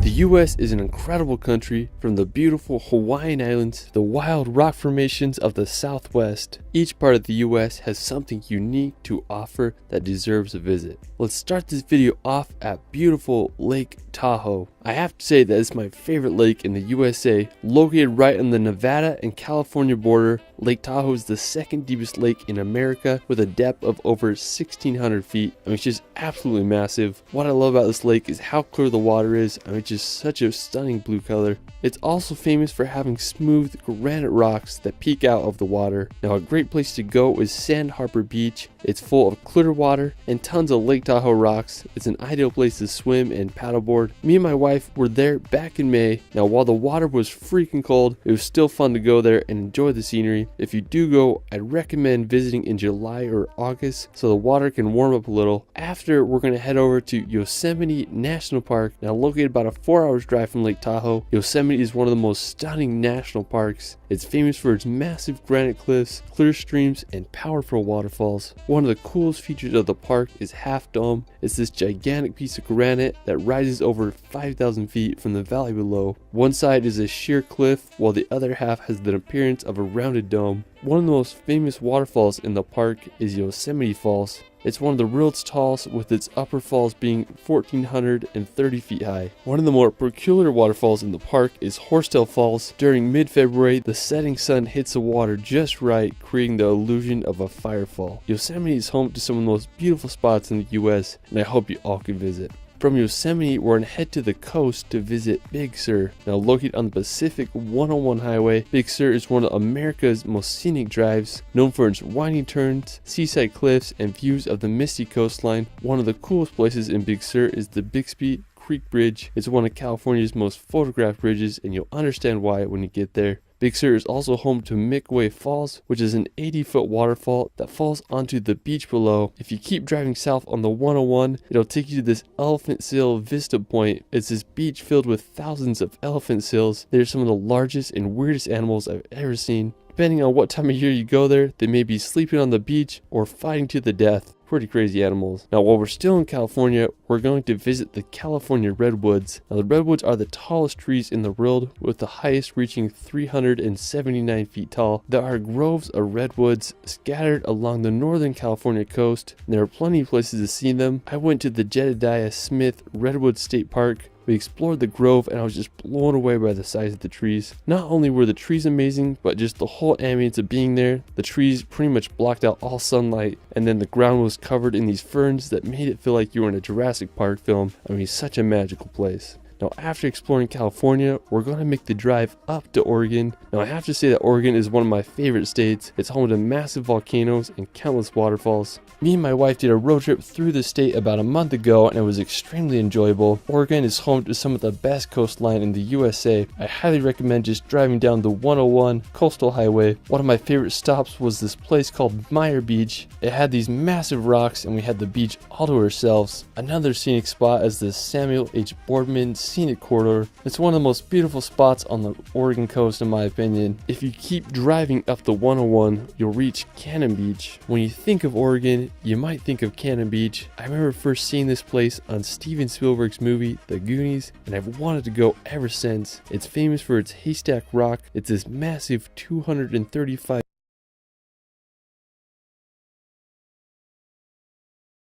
The US is an incredible country, from the beautiful Hawaiian Islands to the wild rock formations of the Southwest. Each part of the US has something unique to offer that deserves a visit. Let's start this video off at beautiful Lake Tahoe. I have to say that it's my favorite lake in the USA. Located right on the Nevada and California border, Lake Tahoe is the second deepest lake in America with a depth of over 1,600 feet. I mean, it's just absolutely massive. What I love about this lake is how clear the water is. I mean, it's just such a stunning blue color. It's also famous for having smooth granite rocks that peek out of the water. Now, a great place to go is Sand Harbor Beach. It's full of clear water and tons of Lake Tahoe rocks. It's an ideal place to swim and paddleboard. Me and my wife were there back in May. Now, while the water was freaking cold, it was still fun to go there and enjoy the scenery. If you do go, I'd recommend visiting in July or August so the water can warm up a little. After, we're going to head over to Yosemite National Park. Now, located about a 4 hours drive from Lake Tahoe, Yosemite is one of the most stunning national parks. It's famous for its massive granite cliffs, clear streams, and powerful waterfalls. One of the coolest features of the park is Half Dome. It's this gigantic piece of granite that rises over 5,000 feet from the valley below. One side is a sheer cliff, while the other half has the appearance of a rounded dome. One of the most famous waterfalls in the park is Yosemite Falls. It's one of the world's tallest, with its upper falls being 1,430 feet high. One of the more peculiar waterfalls in the park is Horsetail Falls. During mid-February, the setting sun hits the water just right, creating the illusion of a firefall. Yosemite is home to some of the most beautiful spots in the US, and I hope you all can visit. From Yosemite, we're going to head to the coast to visit Big Sur. Now, located on the Pacific 101 highway, Big Sur is one of America's most scenic drives, known for its winding turns, seaside cliffs, and views of the misty coastline. One of the coolest places in Big Sur is the Bixby Creek Bridge. It's one of California's most photographed bridges, and you'll understand why when you get there. Big Sur is also home to Midway Falls, which is an 80-foot waterfall that falls onto the beach below. If you keep driving south on the 101, it'll take you to this elephant seal vista point. It's this beach filled with thousands of elephant seals. They're some of the largest and weirdest animals I've ever seen. Depending on what time of year you go there, they may be sleeping on the beach or fighting to the death. Pretty crazy animals. Now, while we're still in California, we're going to visit the California redwoods. Now, the redwoods are the tallest trees in the world, with the highest reaching 379 feet tall. There are groves of redwoods scattered along the northern California coast, and there are plenty of places to see them. I went to the Jedediah Smith Redwood State Park. We explored the grove, and I was just blown away by the size of the trees. Not only were the trees amazing, but just the whole ambience of being there. The trees pretty much blocked out all sunlight, and then the ground was covered in these ferns that made it feel like you were in a Jurassic Park film. I mean, such a magical place. Now, after exploring California, we're going to make the drive up to Oregon. Now, I have to say that Oregon is one of my favorite states. It's home to massive volcanoes and countless waterfalls. Me and my wife did a road trip through the state about a month ago, and it was extremely enjoyable. Oregon is home to some of the best coastline in the USA. I highly recommend just driving down the 101 Coastal Highway. One of my favorite stops was this place called Meyer Beach. It had these massive rocks, and we had the beach all to ourselves. Another scenic spot is the Samuel H. Boardman Scenic Corridor. It's one of the most beautiful spots on the Oregon coast, in my opinion. If you keep driving up the 101, you'll reach Cannon Beach. When you think of Oregon, you might think of Cannon Beach. I remember first seeing this place on Steven Spielberg's movie The Goonies, and I've wanted to go ever since. It's famous for its Haystack Rock. It's this massive 235.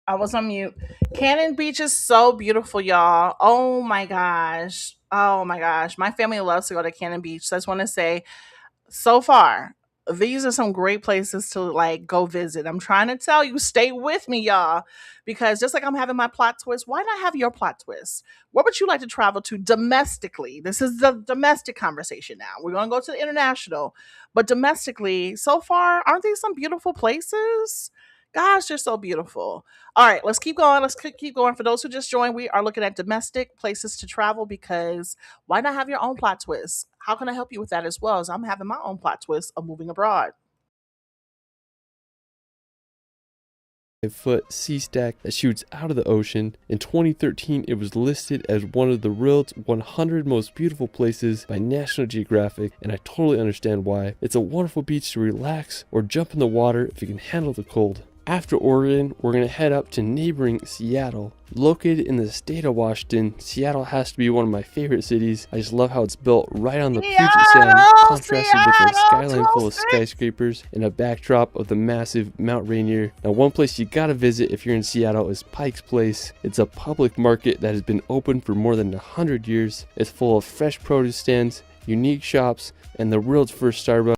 I was on mute. Cannon Beach is so beautiful, y'all. Oh my gosh. Oh my gosh, my family loves to go to Cannon Beach. So I just want to say, so far, these are some great places to like go visit. I'm trying to tell you, stay with me, y'all, because just like I'm having my plot twist, why not have your plot twist? Where would you like to travel to domestically? This is the domestic conversation now. We're gonna go to the international, but domestically, so far, aren't these some beautiful places? Gosh, they're so beautiful. All right, let's keep going. Let's keep going. For those who just joined, we are looking at domestic places to travel because why not have your own plot twist? How can I help you with that as well as I'm having my own plot twist of moving abroad? 5-foot sea stack that shoots out of the ocean. In 2013, it was listed as one of the world's 100 most beautiful places by National Geographic, and I totally understand why. It's a wonderful beach to relax or jump in the water if you can handle the cold. After Oregon, we're going to head up to neighboring Seattle. Located in the state of Washington, Seattle has to be one of my favorite cities. I just love how it's built right on the Puget Sound, Seattle, contrasted with a skyline full of 206. skyscrapers and a backdrop of the massive Mount Rainier. Now, one place you gotta visit if you're in Seattle is Pike's Place. It's a public market that has been open for more than 100 years. It's full of fresh produce stands, unique shops, and the world's first Starbucks.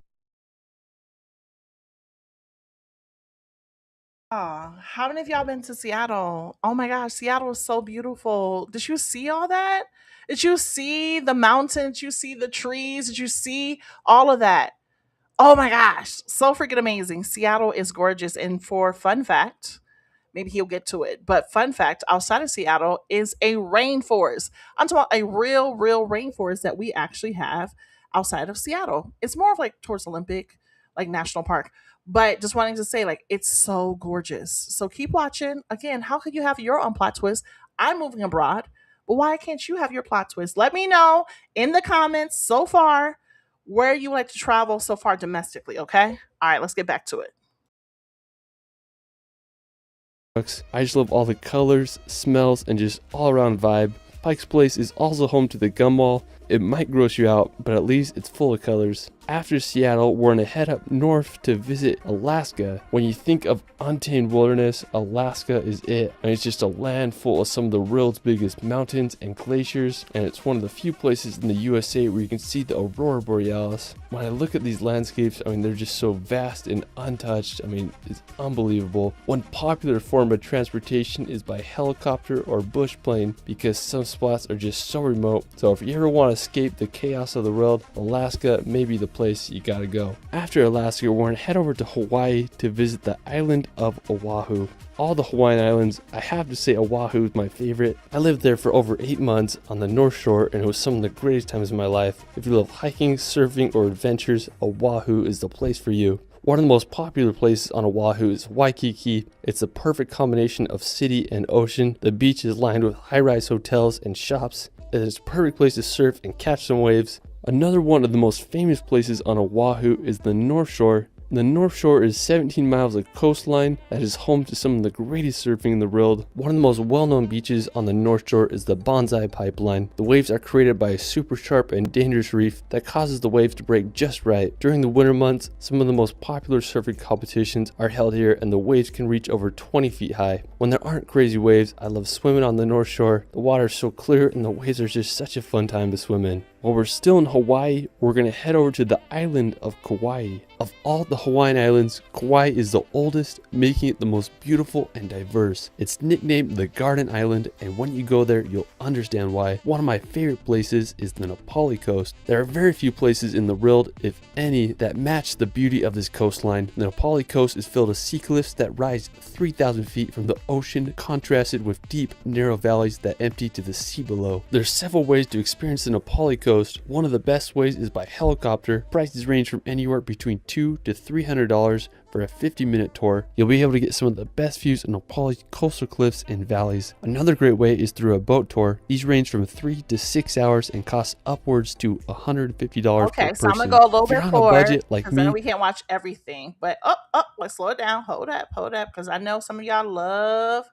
Oh, how many of y'all been to Seattle? Oh my gosh, Seattle is so beautiful. Did you see all that? Did you see the mountains? Did you see the trees? Did you see all of that? Oh my gosh, so freaking amazing. Seattle is gorgeous. And for fun fact, maybe he'll get to it. But fun fact, outside of Seattle is a rainforest. I'm talking about a real rainforest that we actually have outside of Seattle. It's more of like towards Olympic, like national park. But just wanting to say, like, it's so gorgeous. So keep watching. Again, how could you have your own plot twist? I'm moving abroad, but why can't you have your plot twist? Let me know in the comments so far where you like to travel so far domestically, okay? All right, let's get back to it. I just love all the colors, smells, and just all around vibe. Pike's Place is also home to the Gum Wall. It might gross you out, but at least it's full of colors. After Seattle, we're gonna head up north to visit Alaska. When you think of untamed wilderness, Alaska is it. And it's just a land full of some of the world's biggest mountains and glaciers, and it's one of the few places in the USA where you can see the aurora borealis. When I look at these landscapes, I mean, they're just so vast and untouched. I mean, it's unbelievable. One popular form of transportation is by helicopter or bush plane because some spots are just so remote. So if you ever want to escape the chaos of the world, Alaska may be the place you gotta go. After Alaska, we're gonna head over to Hawaii to visit the island of Oahu. All the Hawaiian Islands, I have to say Oahu is my favorite. I lived there for over 8 months on the North Shore, and it was some of the greatest times of my life. If you love hiking, surfing, or adventures, Oahu is the place for you. One of the most popular places on Oahu is Waikiki. It's a perfect combination of city and ocean. The beach is lined with high-rise hotels and shops. It is a perfect place to surf and catch some waves. Another one of the most famous places on Oahu is the North Shore. The North Shore is 17 miles of coastline that is home to some of the greatest surfing in the world. One of the most well-known beaches on the North Shore is the Bonsai Pipeline. The waves are created by a super sharp and dangerous reef that causes the waves to break just right. During the winter months, some of the most popular surfing competitions are held here, and the waves can reach over 20 feet high. When there aren't crazy waves, I love swimming on the North Shore. The water is so clear and the waves are just such a fun time to swim in. While we're still in Hawaii, we're going to head over to the island of Kauai. Of all the Hawaiian islands, Kauai is the oldest, making it the most beautiful and diverse. It's nicknamed the Garden Island, and when you go there, you'll understand why. One of my favorite places is the Na Pali Coast. There are very few places in the world, if any, that match the beauty of this coastline. The Na Pali Coast is filled with sea cliffs that rise 3,000 feet from the ocean, contrasted with deep, narrow valleys that empty to the sea below. There's several ways to experience the Na Pali Coast. One of the best ways is by helicopter. Prices range from anywhere between $200 to $300 for a 50-minute tour. You'll be able to get some of the best views of Na Pali's coastal cliffs and valleys. Another great way is through a boat tour. These range from 3 to 6 hours and cost upwards to $150 per Okay, person. so I'm gonna go a little If you're bit on a forward budget like because I know me, we can't watch everything. But let's slow it down. Hold up, because I know some of y'all love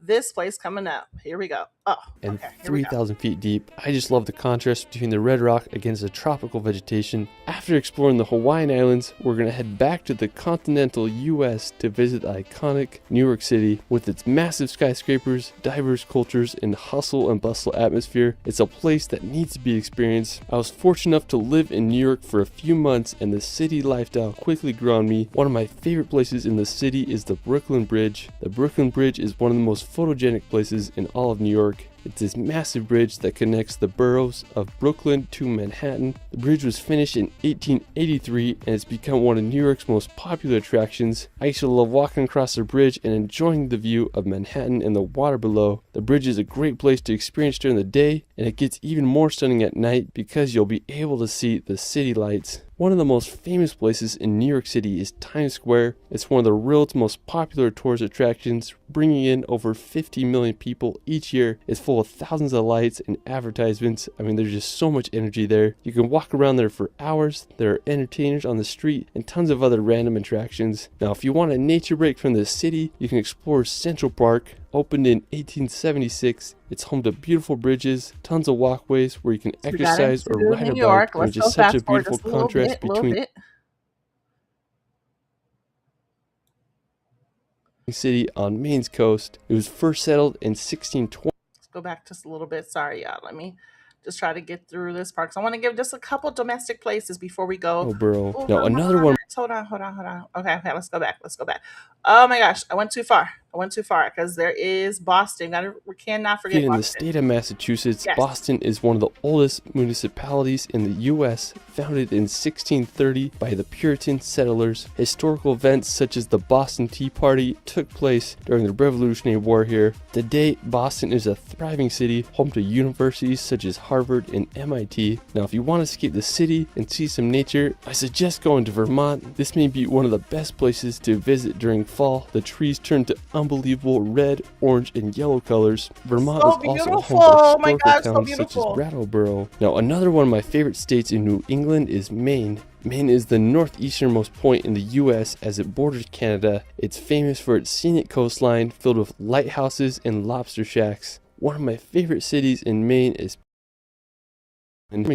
this place coming up. Here we go. Oh, and okay. Here we go. 3,000 feet deep. I just love the contrast between the red rock against the tropical vegetation. After exploring the Hawaiian Islands, we're going to head back to the continental US to visit the iconic New York City. With its massive skyscrapers, diverse cultures, and hustle and bustle atmosphere, it's a place that needs to be experienced. I was fortunate enough to live in New York for a few months, and the city lifestyle quickly grew on me. One of my favorite places in the city is the Brooklyn Bridge. The Brooklyn Bridge is one of the most photogenic places in all of New York. It's this massive bridge that connects the boroughs of Brooklyn to Manhattan. The bridge was finished in 1883 and it's become one of New York's most popular attractions. I used to love walking across the bridge and enjoying the view of Manhattan and the water below. The bridge is a great place to experience during the day, and it gets even more stunning at night because you'll be able to see the city lights. One of the most famous places in New York City is Times Square. It's one of the world's most popular tourist attractions, bringing in over 50 million people each year. It's full of thousands of lights and advertisements. I mean, there's just so much energy there. You can walk around there for hours. There are entertainers on the street and tons of other random attractions. Now, if you want a nature break from the city, you can explore Central Park. Opened in 1876, it's home to beautiful bridges, tons of walkways where you can So we got exercise or into ride a New bike, York. and Let's it's go just such a fast forward beautiful just a little contrast bit, little between bit. the city on Maine's coast. It was first settled in 1620. Let's go back just a little bit. Sorry, y'all. Let me just try to get through this part. So I want to give just a couple domestic places before we go. Borough. Oh, Now another one hold on, hold on, hold on. Okay, okay, let's go back. Let's go back. Oh my gosh, I went too far. I went too far because there is Boston. We cannot forget in the Boston. state of Massachusetts. Yes. Boston is one of the oldest municipalities in the U.S., founded in 1630 by the Puritan settlers. Historical events such as the Boston Tea Party took place during the Revolutionary War here. Today, Boston is a thriving city, home to universities such as Harvard and MIT. Now, if you want to escape the city and see some nature, I suggest going to Vermont. This may be one of the best places to visit during fall. The trees turn to unbelievable red, orange, and yellow colors. Vermont So is also beautiful. home to Oh my historical gosh, so towns such beautiful. as Brattleboro. Now, another one of my favorite states in New England is Maine. Maine is the northeasternmost point in the U.S. as it borders Canada. It's famous for its scenic coastline filled with lighthouses and lobster shacks. One of my favorite cities in Maine is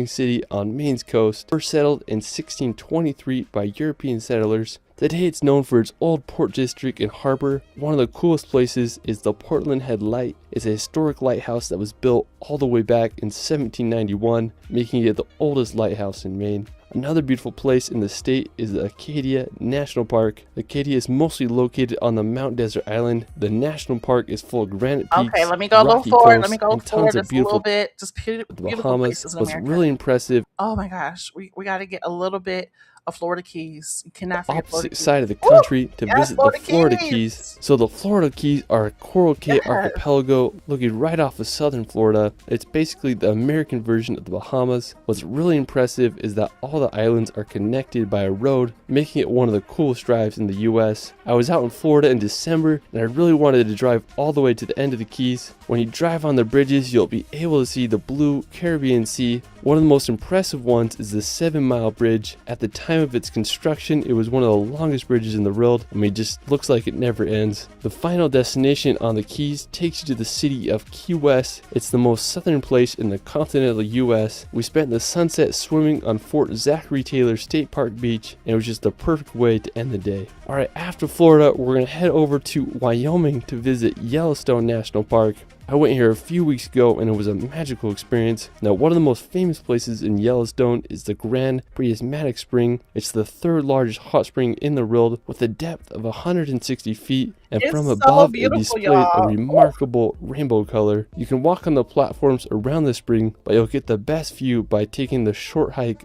city on Maine's coast, first settled in 1623 by European settlers. Today it's known for its old port district and harbor. One of the coolest places is the Portland Head Light. It's a historic lighthouse that was built all the way back in 1791, making it the oldest lighthouse in Maine. Another beautiful place in the state is the Acadia National Park. Acadia is mostly located on the Mount Desert Island. The national park is full of granite peaks, Okay, let me go a little rocky forward. Let coasts, me go and forward tons of just a little beautiful bit. Just the beautiful Bahamas. places in What's America. really impressive, Oh my gosh, we got to get a little bit of Florida Keys. You cannot forget Florida opposite Keys. side of the Woo! country to Yes, visit the Florida Florida Keys. Keys. So the Florida Keys are a coral Cay Yes. archipelago located right off of southern Florida. It's basically the American version of the Bahamas. What's really impressive is that all the islands are connected by a road, making it one of the coolest drives in the US. I was out in Florida in December and I really wanted to drive all the way to the end of the Keys. When you drive on the bridges, you'll be able to see the blue Caribbean Sea. One of the most impressive ones is the 7-mile bridge. At the time of its construction, it was one of the longest bridges in the world. I mean, it just looks like it never ends. The final destination on the Keys takes you to the city of Key West. It's the most southern place in the continental US. We spent the sunset swimming on Fort Zachary Taylor State Park Beach, and it was just the perfect way to end the day. Alright, after Florida, we're going to head over to Wyoming to visit Yellowstone National Park. I went here a few weeks ago and it was a magical experience. Now, one of the most famous places in Yellowstone is the Grand Prismatic Spring. It's the third largest hot spring in the world with a depth of 160 feet, and It's from so above it beautiful, displays y'all. a remarkable rainbow color. You can walk on the platforms around the spring, but you'll get the best view by taking the short hike.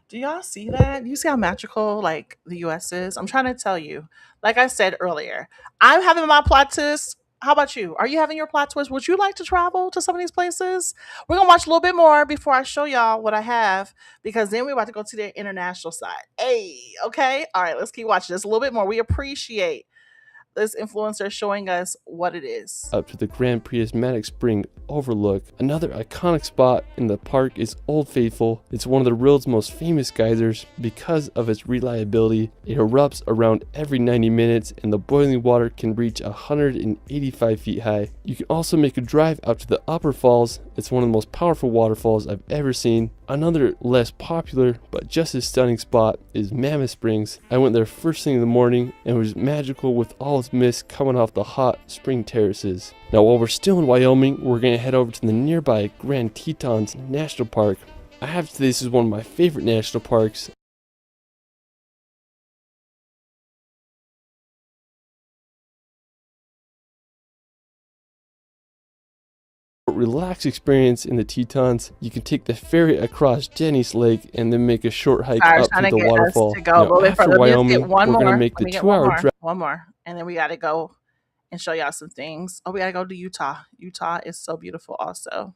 Do y'all see that? Do you see how magical like the US is? I'm trying to tell you. Like I said earlier, I'm having my plot twist. How about you? Are you having your plot twist? Would you like to travel to some of these places? We're gonna watch a little bit more before I show y'all what I have, because then we're about to go to the international side. Hey, okay, all right. Let's keep watching this a little bit more. We appreciate this influencer showing us what it is. up to the Grand Prismatic Spring overlook. Another iconic spot in the park is Old Faithful. It's one of the world's most famous geysers because of its reliability. It erupts around every 90 minutes and the boiling water can reach 185 feet high. You can also make a drive up to the upper falls. It's one of the most powerful waterfalls I've ever seen. Another less popular but just as stunning spot is Mammoth Springs. I went there first thing in the morning and it was magical with all its mist coming off the hot spring terraces. Now while we're still in Wyoming, we're going to head over to the nearby Grand Tetons National Park. I have to say this is one of my favorite national parks. Relaxed experience in the Tetons. You can take the ferry across Jenny's Lake and then make a short hike Sorry, up trying to to the get us waterfall. to go a Now, little bit after further. Let's get Wyoming, one we're going to more. make Let the me get one 2-hour more. drive. One more. And then we got to go and show y'all some things. Oh, we got to go to Utah. Utah is so beautiful also.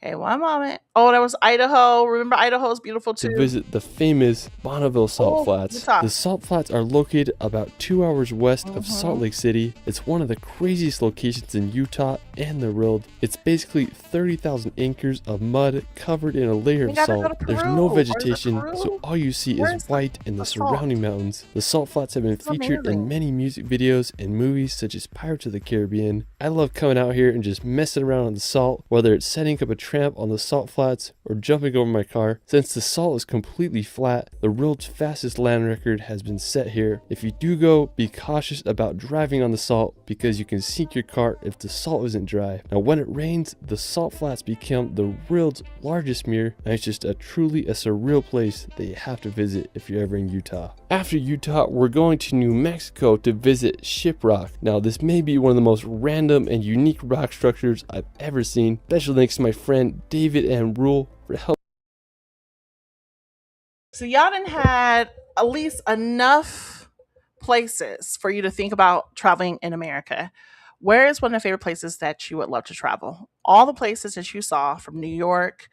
Okay, one moment. Oh, there was Idaho. Remember, Idaho is beautiful To too. visit the famous Bonneville Salt Oh, Flats. Utah. The Salt Flats are located about 2 hours west of Mhm. Salt Lake City. It's one of the craziest locations in Utah and the world. It's basically 30,000 acres of mud covered in a layer We of gotta go salt. to There's Peru. no Where's the vegetation, Peru? so all you see Where's is white and the salt? surrounding mountains. The Salt Flats have been It's featured in amazing. many music videos and movies such as Pirates of the Caribbean. I love coming out here and just messing around on the salt, whether it's setting up a tramp on the Salt Flats or jumping over my car. Since the salt is completely flat, the world's fastest land record has been set here. If you do go, be cautious about driving on the salt because you can sink your car if the salt isn't dry. Now when it rains, the Salt Flats become the world's largest mirror, and it's just truly a surreal place that you have to visit if you're ever in Utah. After Utah, we're going to New Mexico to visit Shiprock. Now this may be one of the most random and unique rock structures I've ever seen. Special thanks to my friend David and Rule for helping. So y'all done had at least enough places for you to think about traveling in America. Where is one of the favorite places that you would love to travel? All the places that you saw from New York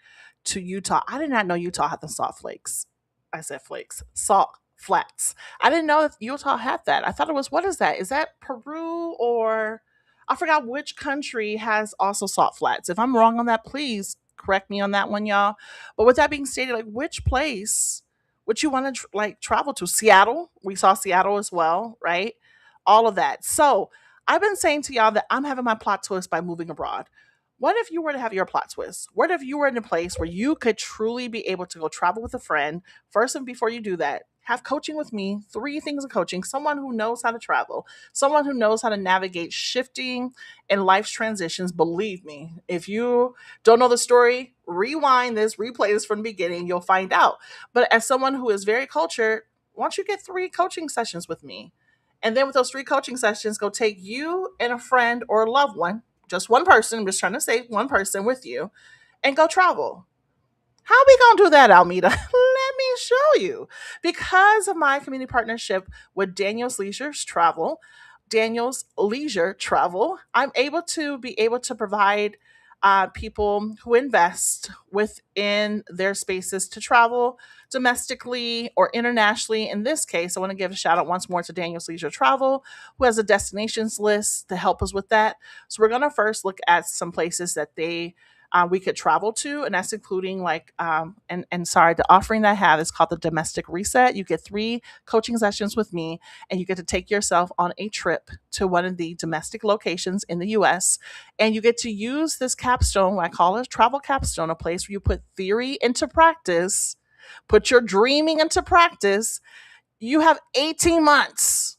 to Utah. I did not know Utah had the salt flakes. I said flakes. Salt flats. I didn't know that Utah had that. I thought it was, what is that? Is that Peru or I forgot which country has also salt flats. If I'm wrong on that, please correct me on that one, y'all. But with that being stated, like which place would you want to like travel to? Seattle. We saw Seattle as well, right? All of that. So I've been saying to y'all that I'm having my plot twist by moving abroad. What if you were to have your plot twist? What if you were in a place where you could truly be able to go travel with a friend? First, and before you do that, have coaching with me. 3 things of coaching: someone who knows how to travel, someone who knows how to navigate shifting and life's transitions. Believe me, if you don't know the story, rewind this, replay this from the beginning, you'll find out. But as someone who is very cultured, why don't you get 3 coaching sessions with me? And then with those 3 coaching sessions, go take you and a friend or a loved one, just one person, I'm just trying to say one person with you, and go travel. How are we gonna do that, Almeida? Let me show you. Because of my community partnership with Daniel's Leisure Travel, I'm able to provide people who invest within their spaces to travel domestically or internationally. In this case, I want to give a shout out once more to Daniel's Leisure Travel, who has a destinations list to help us with that. So we're gonna first look at some places that we could travel to, and that's including like and sorry, the offering that I have is called the Domestic Reset. You get 3 coaching sessions with me, and you get to take yourself on a trip to one of the domestic locations in the U.S. And you get to use this capstone, what I call a travel capstone, a place where you put theory into practice, put your dreaming into practice. You have 18 months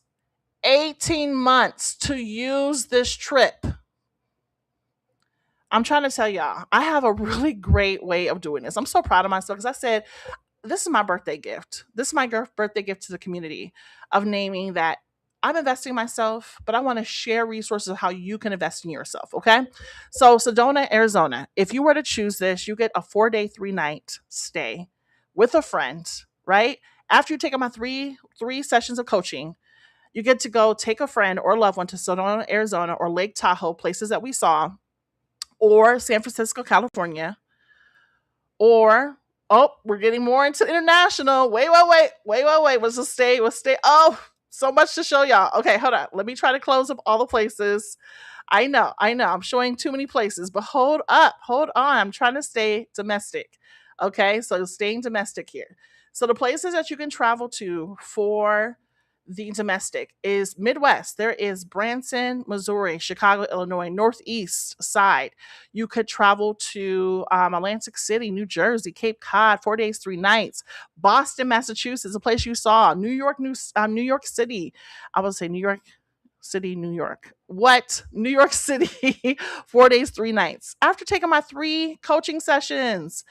to use this trip. I'm trying to tell y'all, I have a really great way of doing this. I'm so proud of myself because I said, this is my birthday gift. This is my birthday gift to the community of naming that I'm investing in myself, but I want to share resources of how you can invest in yourself. Okay. So, Sedona, Arizona, if you were to choose this, you get a 4-day, 3-night stay with a friend, right? After you take my three sessions of coaching, you get to go take a friend or loved one to Sedona, Arizona, or Lake Tahoe, places that we saw, or San Francisco, California, or we're getting more into international. Wait. What's the state? What state? Oh, So much to show y'all. Okay, hold on. Let me try to close up all the places. I know. I'm showing too many places, but hold up. Hold on. I'm trying to stay domestic. Okay, so staying domestic here. So the places that you can travel to for the domestic is Midwest. There is Branson, Missouri, Chicago, Illinois, Northeast side. You could travel to Atlantic City, New Jersey, Cape Cod, 4 days, 3 nights. Boston, Massachusetts, a place you saw. New York City. I would say New York City, New York. What? New York City, 4 days, 3 nights. After taking my 3 coaching sessions,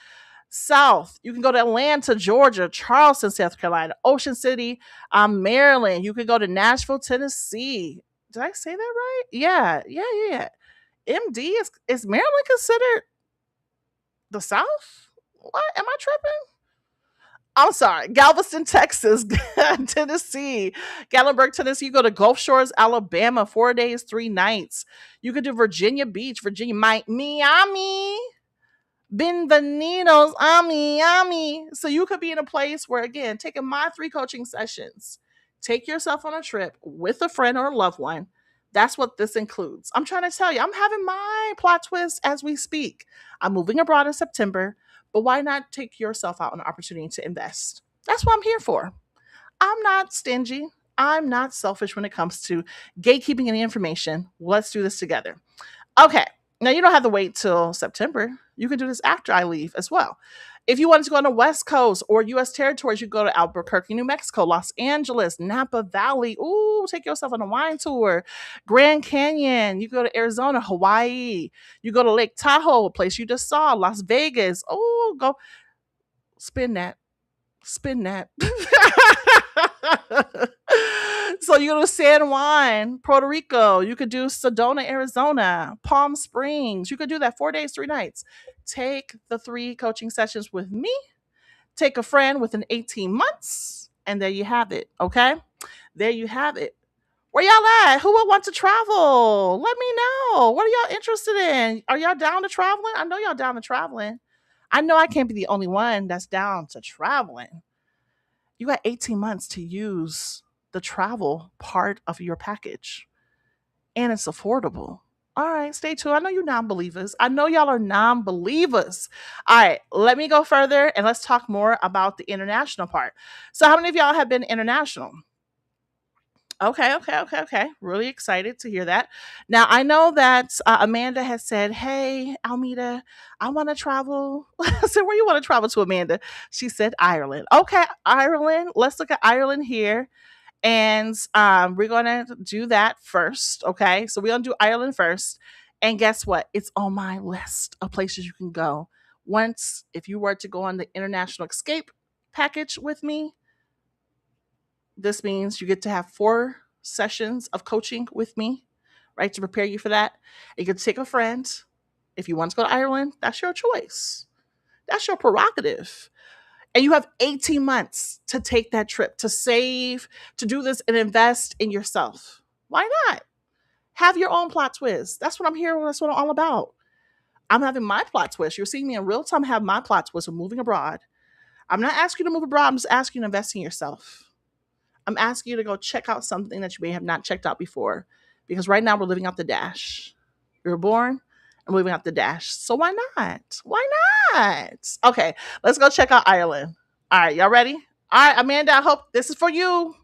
South, you can go to Atlanta, Georgia, Charleston, South Carolina, Ocean City, Maryland. You could go to Nashville, Tennessee. Did I say that right? Yeah. MD is Maryland considered the South? What? Am I tripping? I'm sorry. Galveston, Texas, Tennessee, Gatlinburg, Tennessee. You go to Gulf Shores, Alabama, 4 days, 3 nights. You could do Virginia Beach, Virginia, Miami. Bienvenidos, Ami. So you could be in a place where, again, taking my 3 coaching sessions, take yourself on a trip with a friend or a loved one. That's what this includes. I'm trying to tell you, I'm having my plot twist as we speak. I'm moving abroad in September, but why not take yourself out on an opportunity to invest? That's what I'm here for. I'm not stingy. I'm not selfish when it comes to gatekeeping any information. Let's do this together. Okay. Now you don't have to wait till September. You can do this after I leave as well. If you wanted to go on the West Coast or U.S. territories, you go to Albuquerque, New Mexico, Los Angeles, Napa Valley. Ooh, take yourself on a wine tour. Grand Canyon. You go to Arizona, Hawaii. You go to Lake Tahoe, a place you just saw, Las Vegas. Oh, go spin that. Spin that. So you go to San Juan, Puerto Rico. You could do Sedona, Arizona, Palm Springs. You could do that 4 days, 3 nights. Take the 3 coaching sessions with me. Take a friend within 18 months. And there you have it. Okay. There you have it. Where y'all at? Who would want to travel? Let me know. What are y'all interested in? Are y'all down to traveling? I know y'all down to traveling. I know I can't be the only one that's down to traveling. You got 18 months to use the travel part of your package, and it's affordable. All right, stay tuned. I know you non-believers. I know y'all are non-believers. All right, let me go further and let's talk more about the international part. So how many of y'all have been international? Okay. Really excited to hear that. Now, I know that Amanda has said, hey, Almeda, I want to travel. I said, where you want to travel to, Amanda? She said, Ireland. Okay, Ireland. Let's look at Ireland here. And we're going to do that first. Okay, so we're going to do Ireland first. And guess what? It's on my list of places you can go. Once, if you were to go on the International Escape package with me, this means you get to have 4 sessions of coaching with me, right, to prepare you for that. You can take a friend. If you want to go to Ireland, that's your choice. That's your prerogative. And you have 18 months to take that trip, to save, to do this and invest in yourself. Why not? Have your own plot twist. That's what I'm here. That's what I'm all about. I'm having my plot twist. You're seeing me in real time have my plot twist of moving abroad. I'm not asking you to move abroad. I'm just asking you to invest in yourself. I'm asking you to go check out something that you may have not checked out before. Because right now we're living out the dash. You were born and living out the dash. So why not? Why not? Okay, let's go check out Ireland. All right, y'all ready? All right, Amanda, I hope this is for you.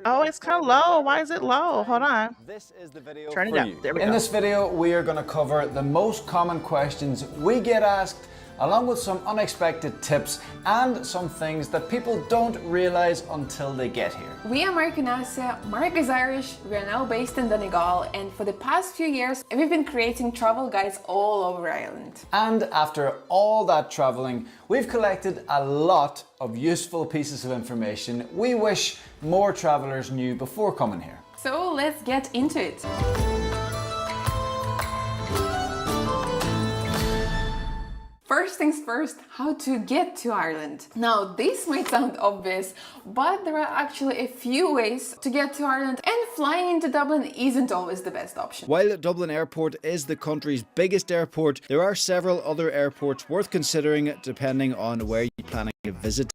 Oh, it's kind of low. Why is it low? Hold on. This is the video Turn it for up. you. There we go. In this video, we are going to cover the most common questions we get asked, along with some unexpected tips and some things that people don't realize until they get here. We are Mark and Asa. Mark is Irish, we are now based in Donegal, and for the past few years, we've been creating travel guides all over Ireland. And after all that traveling, we've collected a lot of useful pieces of information we wish more travelers knew before coming here. So let's get into it. First things first, how to get to Ireland. Now, this might sound obvious, but there are actually a few ways to get to Ireland, and flying into Dublin isn't always the best option. While Dublin Airport is the country's biggest airport, there are several other airports worth considering depending on where you're planning to visit.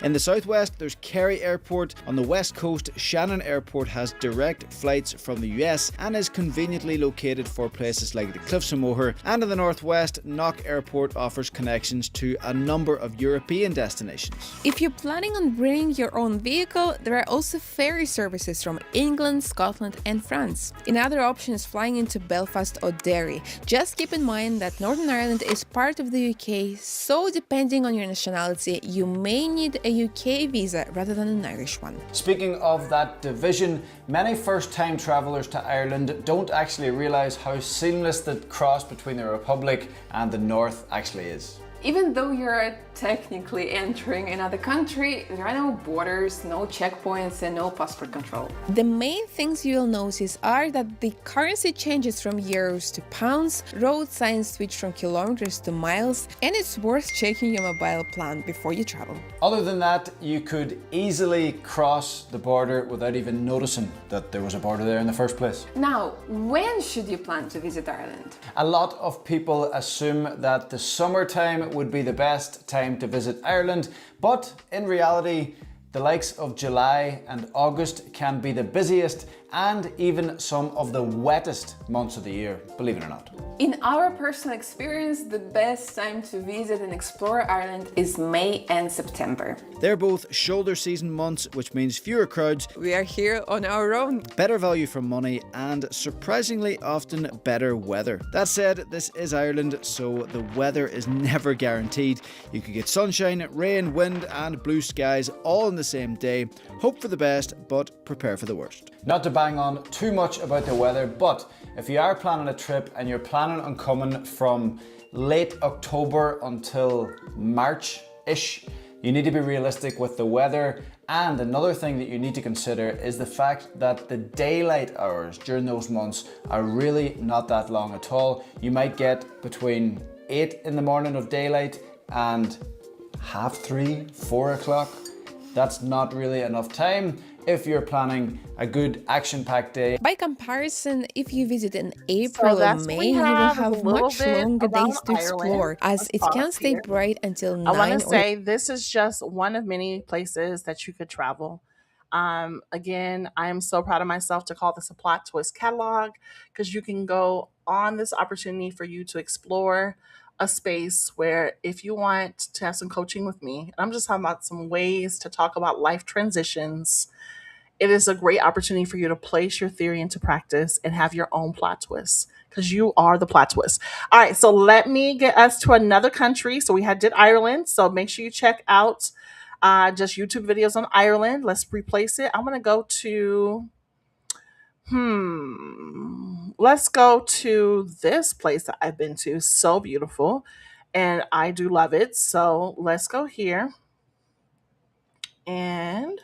In the southwest, there's Kerry Airport. On the west coast, Shannon Airport has direct flights from the US and is conveniently located for places like the Cliffs of Moher. And in the northwest, Knock Airport offers connections to a number of European destinations. If you're planning on bringing your own vehicle, there are also ferry services from England, Scotland and France. Another option is flying into Belfast or Derry. Just keep in mind that Northern Ireland is part of the UK, so depending on your nationality, you may need a UK visa rather than an Irish one. Speaking of that division, many first-time travellers to Ireland don't actually realise how seamless the cross between the Republic and the North actually is. Even though you're technically entering another country, there are no borders, no checkpoints and no passport control. The main things you'll notice are that the currency changes from euros to pounds, road signs switch from kilometers to miles, and it's worth checking your mobile plan before you travel. Other than that, you could easily cross the border without even noticing that there was a border there in the first place. Now, when should you plan to visit Ireland? A lot of people assume that the summertime would be the best time to visit Ireland, but in reality, the likes of July and August can be the busiest and even some of the wettest months of the year, believe it or not. In our personal experience, the best time to visit and explore Ireland is May and September. They're both shoulder season months, which means fewer crowds. We are here on our own. Better value for money and surprisingly often better weather. That said, this is Ireland, so the weather is never guaranteed. You could get sunshine, rain, wind and blue skies all in the same day. Hope for the best, but prepare for the worst. Not to bang on too much about the weather, but if you are planning a trip and you're planning on coming from late October until March-ish, you need to be realistic with the weather. And another thing that you need to consider is the fact that the daylight hours during those months are really not that long at all. You might get between 8 in the morning of daylight and 3:30, 4 o'clock. That's not really enough time if you're planning a good action-packed day. By comparison, if you visit in April or May, you will have much longer days to explore, as it can stay bright until 9 I want to say this is just one of many places that you could travel. Again, I am so proud of myself to call this a plot twist catalog, because you can go on this opportunity for you to explore a space where, if you want to have some coaching with me, and I'm just talking about some ways to talk about life transitions, it is a great opportunity for you to place your theory into practice and have your own plot twists, because you are the plot twist. All right, so let me get us to another country. So we did Ireland, so make sure you check out just YouTube videos on Ireland. Let's replace it. I'm going to go to let's go to this place that I've been to. So beautiful, and I do love it. So let's go here and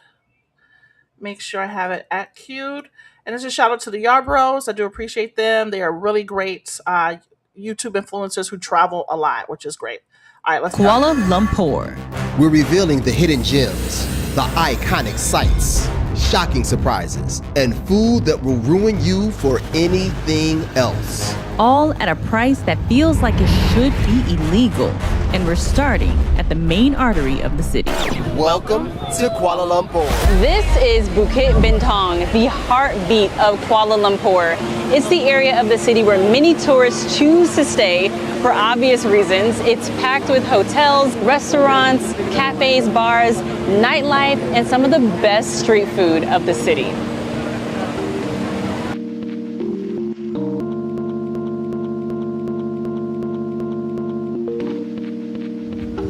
make sure I have it at queued. And it's a shout out to the Yarbros. I do appreciate them. They are really great YouTube influencers who travel a lot, which is great. All right, let's go. Kuala Lumpur. We're revealing the hidden gems, the iconic sights, shocking surprises, and food that will ruin you for anything else. All at a price that feels like it should be illegal. And we're starting at the main artery of the city. Welcome to Kuala Lumpur. This is Bukit Bintang, the heartbeat of Kuala Lumpur. It's the area of the city where many tourists choose to stay for obvious reasons. It's packed with hotels, restaurants, cafes, bars, nightlife, and some of the best street food of the city.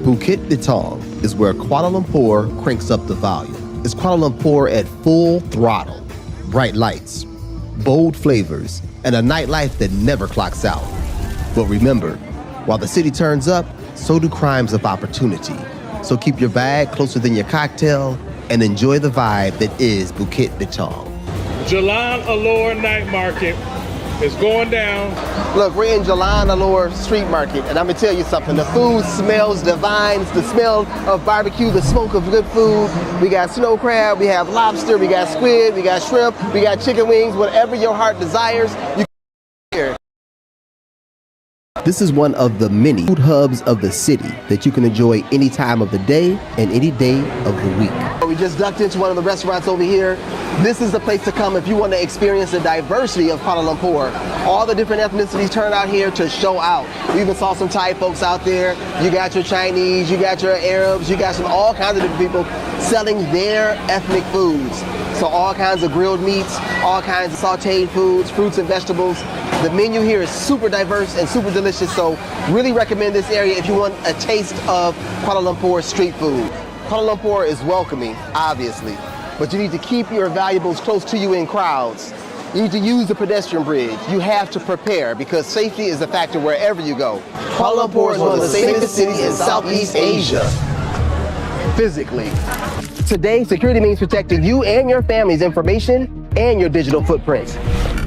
Bukit Bintang is where Kuala Lumpur cranks up the volume. It's Kuala Lumpur at full throttle. Bright lights, bold flavors, and a nightlife that never clocks out. But remember, while the city turns up, so do crimes of opportunity. So keep your bag closer than your cocktail and enjoy the vibe that is Bukit Bintang. Jalan Alor Night Market It's going down. Look, we're in Jalan Alor Street Market, and I'm gonna tell you something. The food smells divine. It's the smell of barbecue, the smoke of good food. We got snow crab, we have lobster, we got squid, we got shrimp, we got chicken wings, whatever your heart desires, you can here. This is one of the many food hubs of the city that you can enjoy any time of the day and any day of the week. We just ducked into one of the restaurants over here. This is the place to come if you want to experience the diversity of Kuala Lumpur. All the different ethnicities turn out here to show out. We even saw some Thai folks out there. You got your Chinese, you got your Arabs, you got all kinds of different people selling their ethnic foods. So all kinds of grilled meats, all kinds of sauteed foods, fruits and vegetables. The menu here is super diverse and super delicious, so really recommend this area if you want a taste of Kuala Lumpur street food. Kuala Lumpur is welcoming, obviously, but you need to keep your valuables close to you in crowds. You need to use the pedestrian bridge. You have to prepare because safety is a factor wherever you go. Kuala Lumpur is one of the safest cities in Southeast Asia, physically. Today, security means protecting you and your family's information and your digital footprints.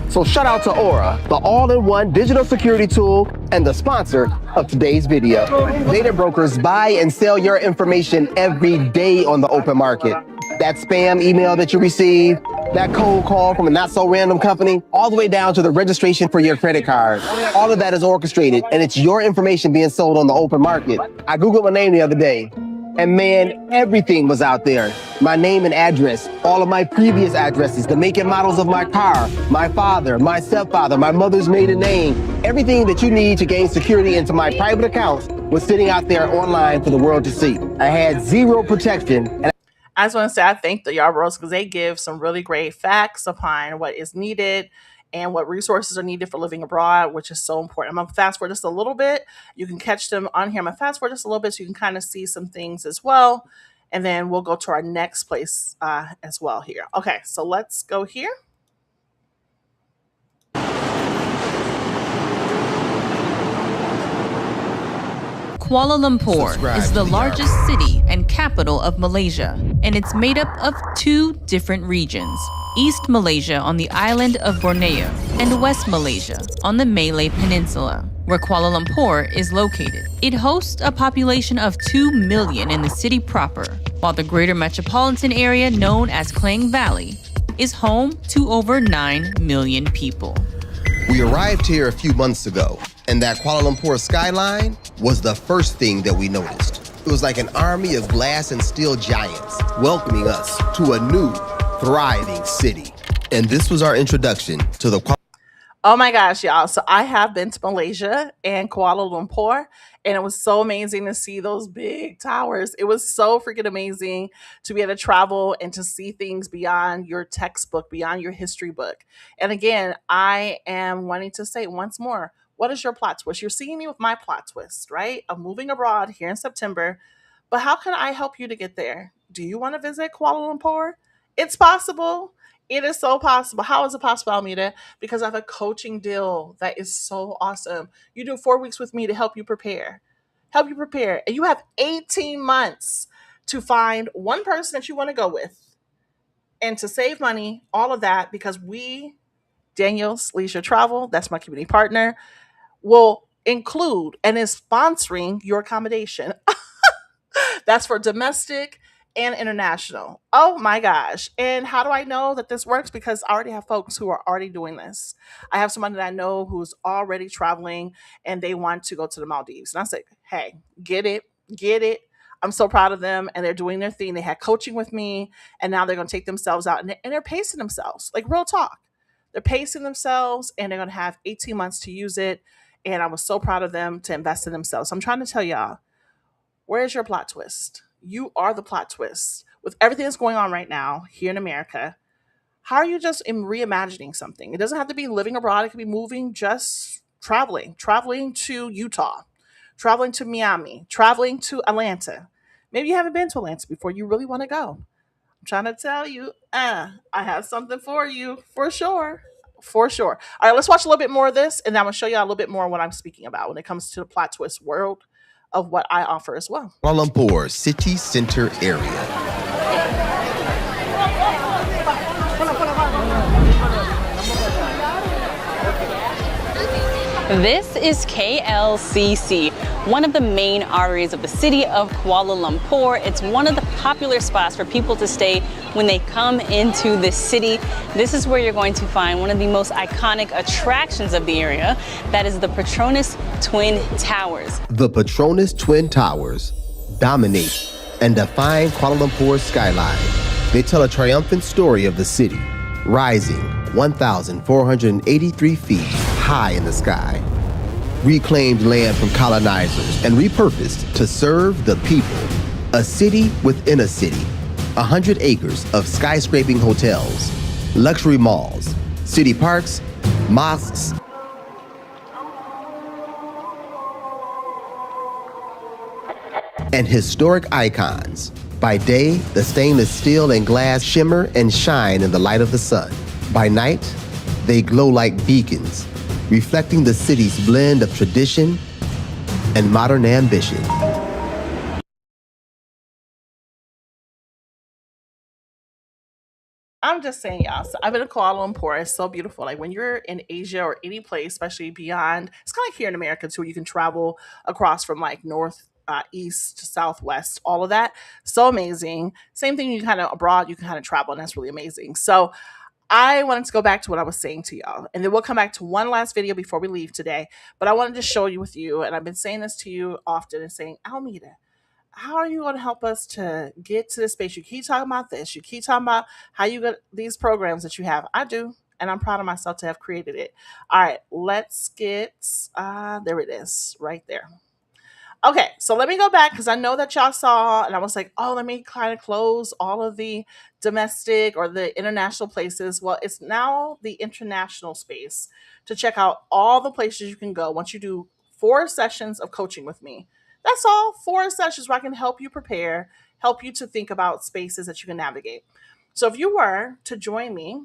So shout out to Aura, the all-in-one digital security tool and the sponsor of today's video. Data brokers buy and sell your information every day on the open market. That spam email that you receive, that cold call from a not-so-random company, all the way down to the registration for your credit card. All of that is orchestrated, and it's your information being sold on the open market. I Googled my name the other day, and man, everything was out there. My name and address, all of my previous addresses, the make and models of my car, my father, my stepfather, my mother's maiden name, everything that you need to gain security into my private accounts was sitting out there online for the world to see. I had zero protection. And I just want to say I thank the Yard Bros because they give some really great facts upon what is needed and what resources are needed for living abroad, which is so important. I'm going to fast forward just a little bit. You can catch them on here. I'm going to fast forward just a little bit so you can kind of see some things as well. And then we'll go to our next place as well here. Okay, so let's go here. Kuala Lumpur is the largest city and capital of Malaysia, and it's made up of two different regions. East Malaysia on the island of Borneo, and West Malaysia on the Malay Peninsula, where Kuala Lumpur is located. It hosts a population of 2 million in the city proper, while the greater metropolitan area known as Klang Valley is home to over 9 million people. we arrived here a few months ago, and that Kuala Lumpur skyline was the first thing that we noticed. It was like an army of glass and steel giants welcoming us to a new, thriving city. And this was our introduction to the Kuala Oh my gosh, y'all. So I have been to Malaysia and Kuala Lumpur, and it was so amazing to see those big towers. It was so freaking amazing to be able to travel and to see things beyond your textbook, beyond your history book. And again, I am wanting to say once more, what is your plot twist? You're seeing me with my plot twist, right? I'm moving abroad here in September, but how can I help you to get there? Do you want to visit Kuala Lumpur? It's possible. It is so possible. How is it possible, Almeida? Because I have a coaching deal that is so awesome. You do 4 weeks with me to help you prepare. Help you prepare. And you have 18 months to find one person that you want to go with and to save money, all of that, because we, Daniel's Leisure Travel, that's my community partner, will include and is sponsoring your accommodation. That's for domestic and international. Oh my gosh. And how do I know that this works? Because I already have folks who are already doing this. I have someone that I know who's already traveling and they want to go to the Maldives. And I say, hey, get it, get it. I'm so proud of them and they're doing their thing. They had coaching with me and now they're going to take themselves out and they're pacing themselves. Like real talk. They're pacing themselves and they're going to have 18 months to use it. And I was so proud of them to invest in themselves. So I'm trying to tell y'all, where's your plot twist? You are the plot twist. With everything that's going on right now here in America, how are you just reimagining something? It doesn't have to be living abroad. It could be moving, just traveling to Utah, traveling to Miami, traveling to Atlanta. Maybe you haven't been to Atlanta before. You really want to go. I'm trying to tell you, I have something for you for sure. For sure. All right, let's watch a little bit more of this, and I'm going to show you a little bit more of what I'm speaking about when it comes to the plot twist world of what I offer as well. Kuala Lumpur city center area. This is KLCC, one of the main arteries of the city of Kuala Lumpur. It's one of the popular spots for people to stay when they come into the city. This is where you're going to find one of the most iconic attractions of the area. That is the Petronas Twin Towers. The Petronas Twin Towers dominate and define Kuala Lumpur's skyline. They tell a triumphant story of the city, rising 1,483 feet high in the sky. Reclaimed land from colonizers and repurposed to serve the people. A city within a city. 100 acres of skyscraping hotels, luxury malls, city parks, mosques, and historic icons. By day, the stainless steel and glass shimmer and shine in the light of the sun. By night, they glow like beacons, reflecting the city's blend of tradition and modern ambition. I'm just saying, y'all. So I've been to Kuala Lumpur. It's so beautiful. Like when you're in Asia or any place, especially beyond, it's kind of like here in America too. You can travel across from like north, east to southwest, all of that. So amazing. Same thing. You kind of abroad, you can kind of travel, and that's really amazing. So I wanted to go back to what I was saying to y'all, and then we'll come back to one last video before we leave today. But I wanted to show you with you, and I've been saying this to you often and saying, Almeida, how are you going to help us to get to this space? You keep talking about this. You keep talking about how you got these programs that you have. I do, and I'm proud of myself to have created it. All right, let's get, there it is, right there. Okay, so let me go back because I know that y'all saw, and I was like, oh, let me kind of close all of the domestic or the international places. Well, it's now the international space to check out all the places you can go once you do 4 sessions of coaching with me. That's all, 4 sessions where I can help you prepare, help you to think about spaces that you can navigate. So if you were to join me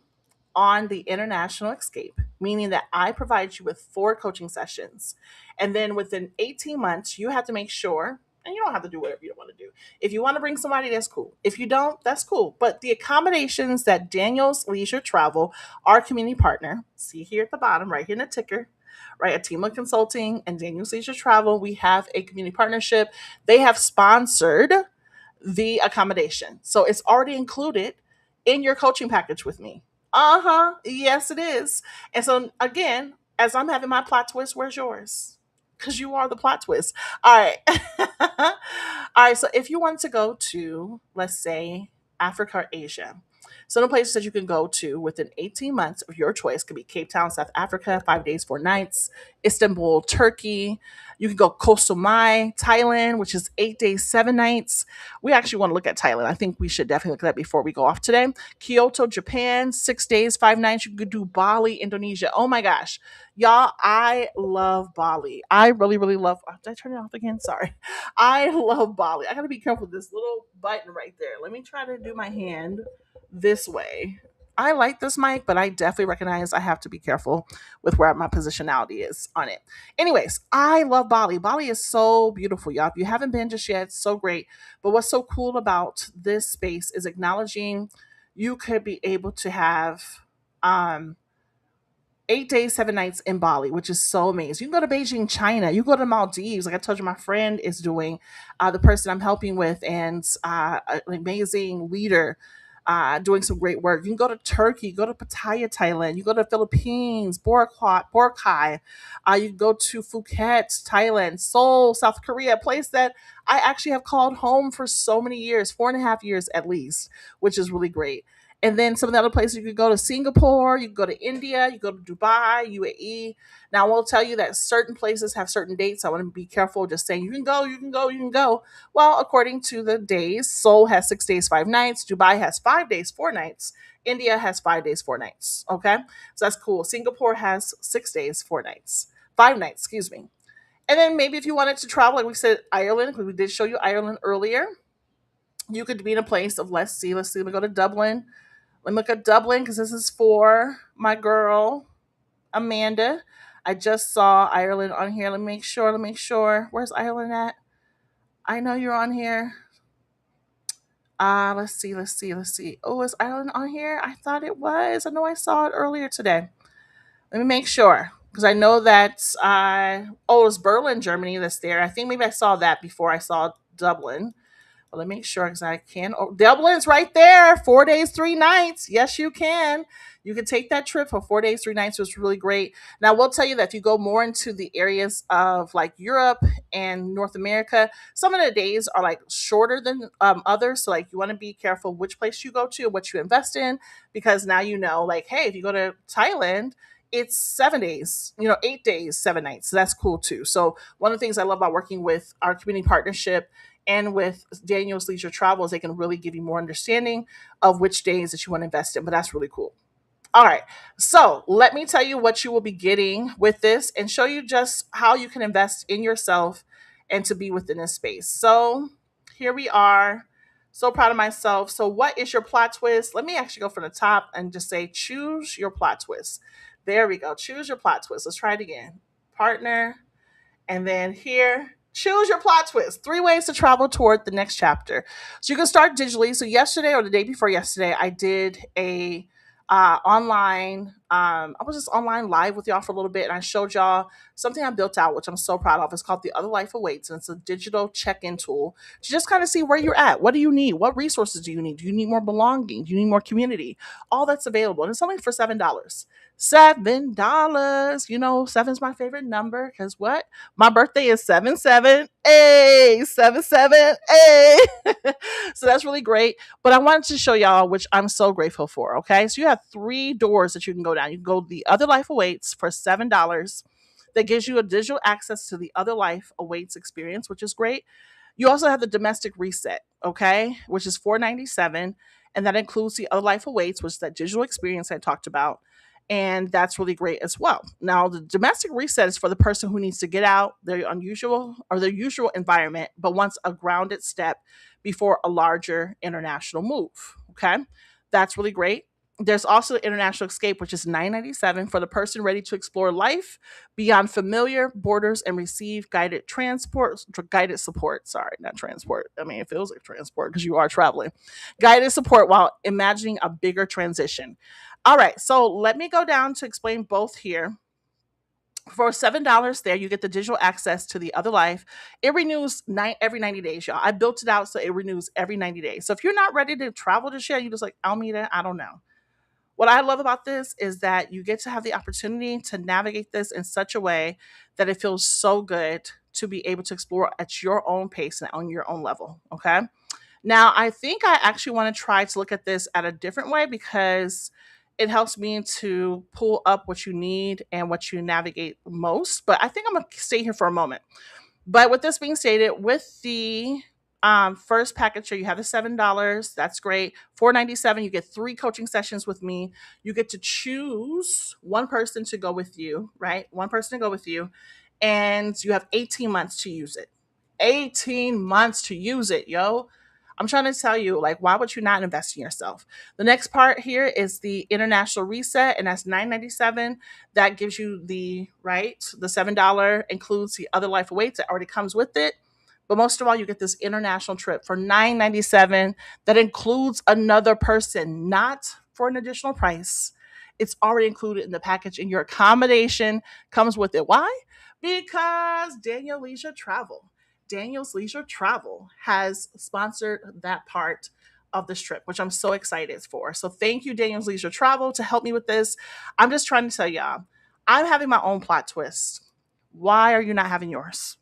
on the international escape, meaning that I provide you with 4 coaching sessions. And then within 18 months, you have to make sure, and you don't have to do whatever you want to do. If you want to bring somebody, that's cool. If you don't, that's cool. But the accommodations that Daniel's Leisure Travel, our community partner, see here at the bottom, right here in the ticker, right? Atima Consulting and Daniel's Leisure Travel, we have a community partnership. They have sponsored the accommodation. So it's already included in your coaching package with me. Uh-huh. Yes, it is. And so again, as I'm having my plot twist, where's yours? Because you are the plot twist. All right. All right. So if you want to go to, let's say, Africa or Asia, some of the places that you can go to within 18 months of your choice could be Cape Town, South Africa, 5 days, 4 nights, Istanbul, Turkey. You can go Koh Samui, Thailand, which is 8 days, 7 nights. We actually want to look at Thailand. I think we should definitely look at that before we go off today. Kyoto, Japan, 6 days, 5 nights. You could do Bali, Indonesia. Oh my gosh. Y'all, I love Bali. I really, really love. Did I turn it off again? Sorry. I love Bali. I got to be careful with this little button right there. Let me try to do my hand this way. I like this mic, but I definitely recognize I have to be careful with where my positionality is on it. Anyways, I love Bali. Bali is so beautiful, y'all. If you haven't been just yet, it's so great. But what's so cool about this space is acknowledging you could be able to have um 8 days, 7 nights in Bali, which is so amazing. You can go to Beijing, China. You go to Maldives, like I told you, my friend is doing. The person I'm helping with, and an amazing leader, doing some great work. You can go to Turkey, go to Pattaya, Thailand. You go to Philippines, Boracay. You can go to Phuket, Thailand, Seoul, South Korea, a place that I actually have called home for so many years, 4.5 years at least, which is really great. And then some of the other places you could go to Singapore, you could go to India, you go to Dubai, UAE. Now I will tell you that certain places have certain dates. I want to be careful just saying you can go, you can go, you can go. Well, according to the days, Seoul has 6 days, 5 nights, Dubai has 5 days, 4 nights, India has 5 days, 4 nights. Okay. So that's cool. Singapore has 6 days, 4 nights, 5 nights, excuse me. And then maybe if you wanted to travel, like we said, Ireland, because we did show you Ireland earlier, you could be in a place of, let's see, let me go to Dublin. Let me look at Dublin because this is for my girl, Amanda. I just saw Ireland on here. Let me make sure. Let me make sure. Where's Ireland at? I know you're on here. Let's see. Let's see. Let's see. Oh, is Ireland on here? I thought it was. I know I saw it earlier today. Let me make sure. because I know that it's Berlin, Germany that's there. I think maybe I saw that before I saw Dublin. Well, let me make sure because I can. Oh, Dublin's right there. 4 days, 3 nights. Yes, you can. You can take that trip for 4 days, 3 nights. It was really great. Now, we'll tell you that if you go more into the areas of like Europe and North America, some of the days are like shorter than others. So, like, you want to be careful which place you go to, what you invest in, because now you know, like, hey, if you go to Thailand, it's 7 days, 8 days, 7 nights. So that's cool too. So, one of the things I love about working with our community partnership and with Daniel's Leisure Travels, they can really give you more understanding of which days that you want to invest in. But that's really cool. All right. So let me tell you what you will be getting with this and show you just how you can invest in yourself and to be within this space. So here we are. So proud of myself. So, what is your plot twist? Let me actually go from the top and just say, choose your plot twist. There we go. Choose your plot twist. Let's try it again. Partner, and then here, choose your plot twist. 3 ways to travel toward the next chapter. So you can start digitally. So yesterday or the day before yesterday, I did a online. I was just online live with y'all for a little bit, and I showed y'all something I built out, which I'm so proud of. It's called The Other Life Awaits, and it's a digital check-in tool to just kind of see where you're at. What do you need? What resources do you need? Do you need more belonging? Do you need more community? All that's available, and it's only for $7. $7. Seven's my favorite number because what? My birthday is 7/7. Hey, 7/7. Hey. So that's really great. But I wanted to show y'all, which I'm so grateful for. Okay. So you have 3 doors that you can go down. You can go The Other Life Awaits for $7. That gives you a digital access to the Other Life Awaits experience, which is great. You also have the Domestic Reset, okay, which is $4.97. And that includes the Other Life Awaits, which is that digital experience I talked about. And that's really great as well. Now, the domestic reset is for the person who needs to get out their unusual or their usual environment, but wants a grounded step before a larger international move. Okay, that's really great. There's also International Escape, which is $9.97 for the person ready to explore life beyond familiar borders and receive guided support. Sorry, not transport. I mean, it feels like transport because you are traveling. Guided support while imagining a bigger transition. All right, so let me go down to explain both here. For $7 there, you get the digital access to the Other Life. It renews every 90 days, y'all. I built it out so it renews every 90 days. So if you're not ready to travel this year, you just like, Almeida, I don't know. What I love about this is that you get to have the opportunity to navigate this in such a way that it feels so good to be able to explore at your own pace and on your own level. Okay. Now, I think I actually want to try to look at this at a different way because it helps me to pull up what you need and what you navigate most. But I think I'm going to stay here for a moment. But with this being stated, with the first package here, you have the $7. That's great. $4.97. You get 3 coaching sessions with me. You get to choose one person to go with you, right? One person to go with you, and you have 18 months to use it. 18 months to use it, yo. I'm trying to tell you, like, why would you not invest in yourself? The next part here is the international reset, and that's $9.97. That gives you the $7 includes the Other Life Awaits that already comes with it. But most of all, you get this international trip for $9.97 that includes another person, not for an additional price. It's already included in the package, and your accommodation comes with it. Why? Because Daniel's Leisure Travel has sponsored that part of this trip, which I'm so excited for. So thank you, Daniel's Leisure Travel, to help me with this. I'm just trying to tell y'all, I'm having my own plot twist. Why are you not having yours?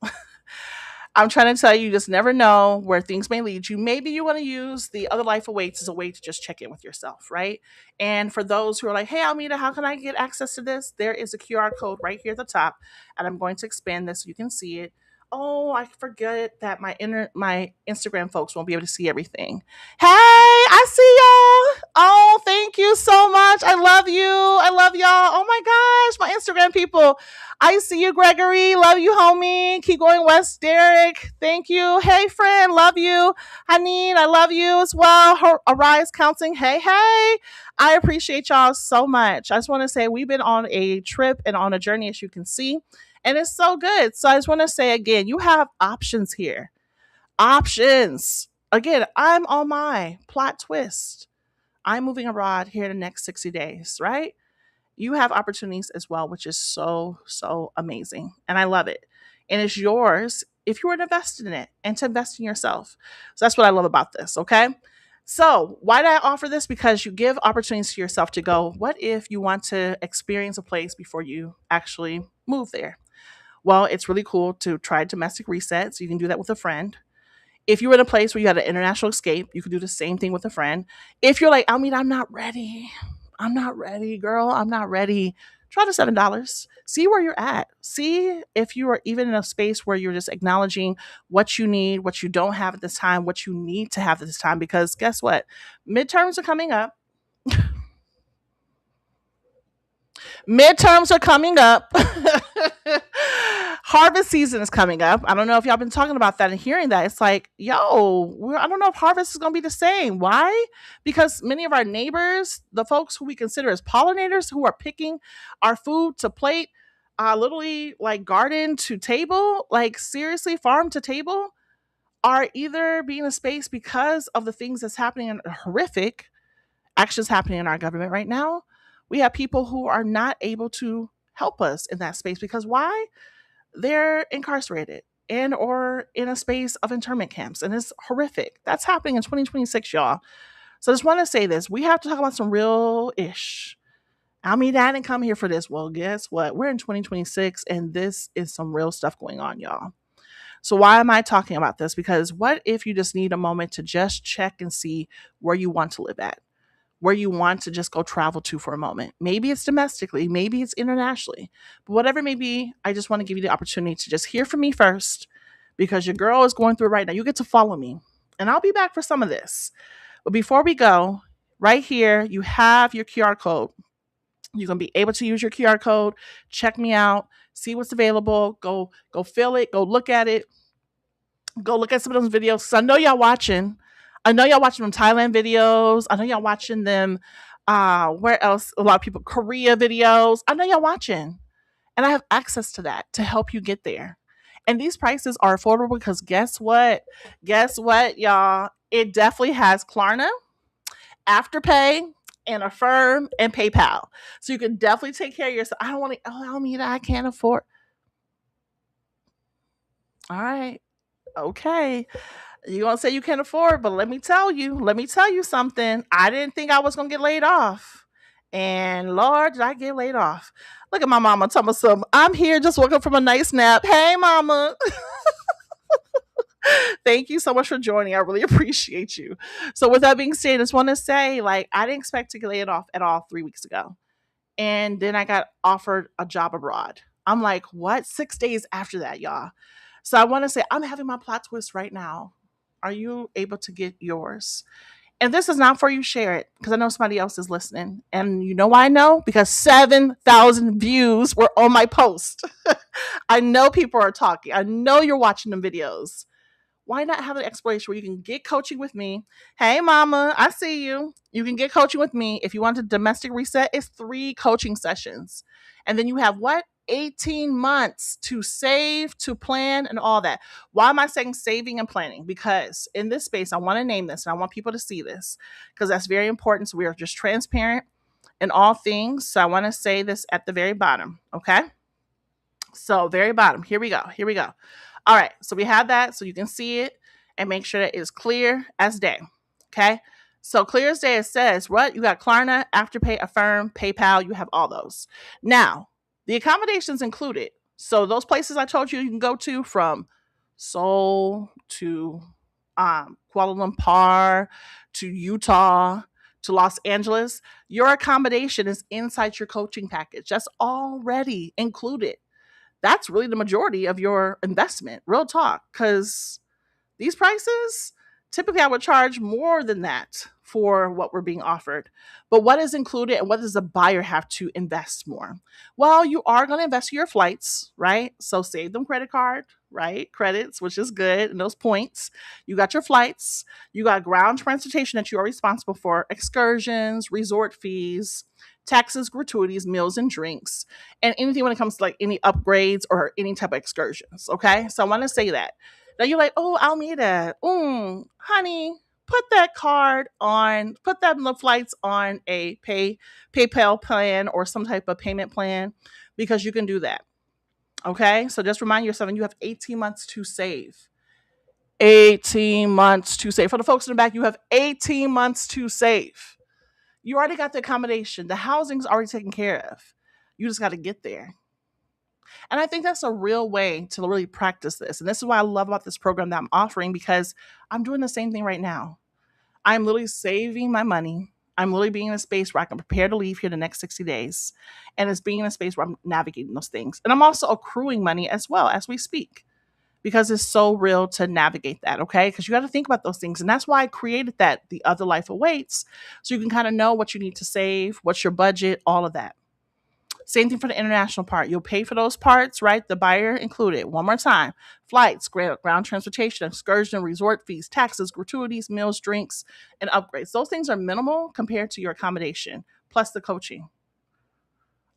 I'm trying to tell you, you just never know where things may lead you. Maybe you want to use the Other Life Awaits as a way to just check in with yourself, right? And for those who are like, hey, Almeida, how can I get access to this? There is a QR code right here at the top, and I'm going to expand this so you can see it. Oh, I forget that my Instagram folks won't be able to see everything. Hey, I see y'all. Oh, thank you so much. I love you. I love y'all. Oh my gosh, my Instagram people. I see you, Gregory. Love you, homie. Keep going west, Derek. Thank you. Hey, friend. Love you. Haneen, I love you as well. Arise Counseling. Hey, hey. I appreciate y'all so much. I just want to say we've been on a trip and on a journey, as you can see, and it's so good. So I just want to say again, you have options here. Options. Again, I'm on my plot twist. I'm moving abroad here in the next 60 days, right? you have opportunities as well, which is so, so amazing. And I love it. And it's yours if you were to invest in it and to invest in yourself. So that's what I love about this. Okay. So why did I offer this? Because you give opportunities to yourself to go, what if you want to experience a place before you actually move there? Well, it's really cool to try domestic reset. So you can do that with a friend. If you were in a place where you had an international escape, you could do the same thing with a friend. If you're like, I mean, I'm not ready. I'm not ready, girl. I'm not ready. Try the $7. See where you're at. See if you are even in a space where you're just acknowledging what you need, what you don't have at this time, what you need to have at this time. Because guess what? Midterms are coming up. Midterms are coming up. Harvest season is coming up. I don't know if y'all been talking about that and hearing that. It's like, I don't know if harvest is going to be the same. Why? Because many of our neighbors, the folks who we consider as pollinators, who are picking our food to plate, literally like garden to table, like seriously farm to table, are either being a space because of the things that's happening and horrific actions happening in our government right now. We have people who are not able to help us in that space because why? They're incarcerated and or in a space of internment camps, and it's horrific. That's happening in 2026, y'all. So I just want to say this. We have to talk about some real ish. I mean, I didn't come here for this. Well, guess what? We're in 2026 and this is some real stuff going on, y'all. So why am I talking about this? Because what if you just need a moment to just check and see where you want to live at? Where you want to just go travel to for a moment. Maybe it's domestically, maybe it's internationally, but whatever it may be, I just want to give you the opportunity to just hear from me first because your girl is going through it right now. You get to follow me and I'll be back for some of this. But before we go, right here, you have your QR code. You're going to be able to use your QR code, check me out, see what's available, go fill it, go look at it, go look at some of those videos. Cause I know y'all watching. I know y'all watching them Thailand videos. I know y'all watching them. Where else? A lot of people Korea videos. I know y'all watching, and I have access to that to help you get there. And these prices are affordable because guess what? Guess what, y'all? It definitely has Klarna, Afterpay, and Affirm and PayPal. So you can definitely take care of yourself. I don't want to. Oh, Almeida, I can't afford. All right. Okay. You're gonna say you can't afford, but let me tell you something. I didn't think I was gonna get laid off. And Lord, did I get laid off. Look at my mama telling me some. I'm here just woke up from a nice nap. Hey mama. Thank you so much for joining. I really appreciate you. So with that being said, I just want to say, like, I didn't expect to get laid off at all 3 weeks ago. And then I got offered a job abroad. I'm like, what? 6 days after that, y'all. So I want to say I'm having my plot twist right now. Are you able to get yours? And this is not for you, share it because I know somebody else is listening. And you know why I know? Because 7,000 views were on my post. I know people are talking. I know you're watching them videos. Why not have an exploration where you can get coaching with me? Hey, mama, I see you. You can get coaching with me. If you want a domestic reset, it's 3 coaching sessions. And then you have what? 18 months to save, to plan, and all that. Why am I saying saving and planning? Because in this space, I want to name this and I want people to see this because that's very important. So we are just transparent in all things. So I want to say this at the very bottom. Okay. So very bottom. Here we go. Here we go. All right. So we have that so you can see it and make sure that it is clear as day. Okay. So clear as day, it says what? You got Klarna, Afterpay, Affirm, PayPal. You have all those. Now, the accommodations included. So those places I told you can go to from Seoul to Kuala Lumpur to Utah to Los Angeles, your accommodation is inside your coaching package. That's already included. That's really the majority of your investment. Real talk, because these prices, typically I would charge more than that for what we're being offered. But what is included and what does the buyer have to invest more? Well, you are going to invest in your flights, right? So save them credit card, right? Credits, which is good, and those points. You got your flights. You got ground transportation that you are responsible for, excursions, resort fees, taxes, gratuities, meals, and drinks, and anything when it comes to like any upgrades or any type of excursions. Okay. So I want to say that. Now you're like, oh, Almeida, honey, put that card on, put that the flights on a PayPal plan or some type of payment plan, because you can do that. Okay, so just remind yourself, and you have 18 months to save. 18 months to save. For the folks in the back, you have 18 months to save. You already got the accommodation. The housing's already taken care of. You just got to get there. And I think that's a real way to really practice this. And this is what I love about this program that I'm offering, because I'm doing the same thing right now. I'm literally saving my money. I'm literally being in a space where I can prepare to leave here the next 60 days. And it's being in a space where I'm navigating those things. And I'm also accruing money as well as we speak, because it's so real to navigate that, okay? Because you got to think about those things. And that's why I created that, The Other Life Awaits, so you can kind of know what you need to save, what's your budget, all of that. Same thing for the international part. You'll pay for those parts, right? The buyer included. One more time. Flights, ground transportation, excursion, resort fees, taxes, gratuities, meals, drinks, and upgrades. Those things are minimal compared to your accommodation, plus the coaching.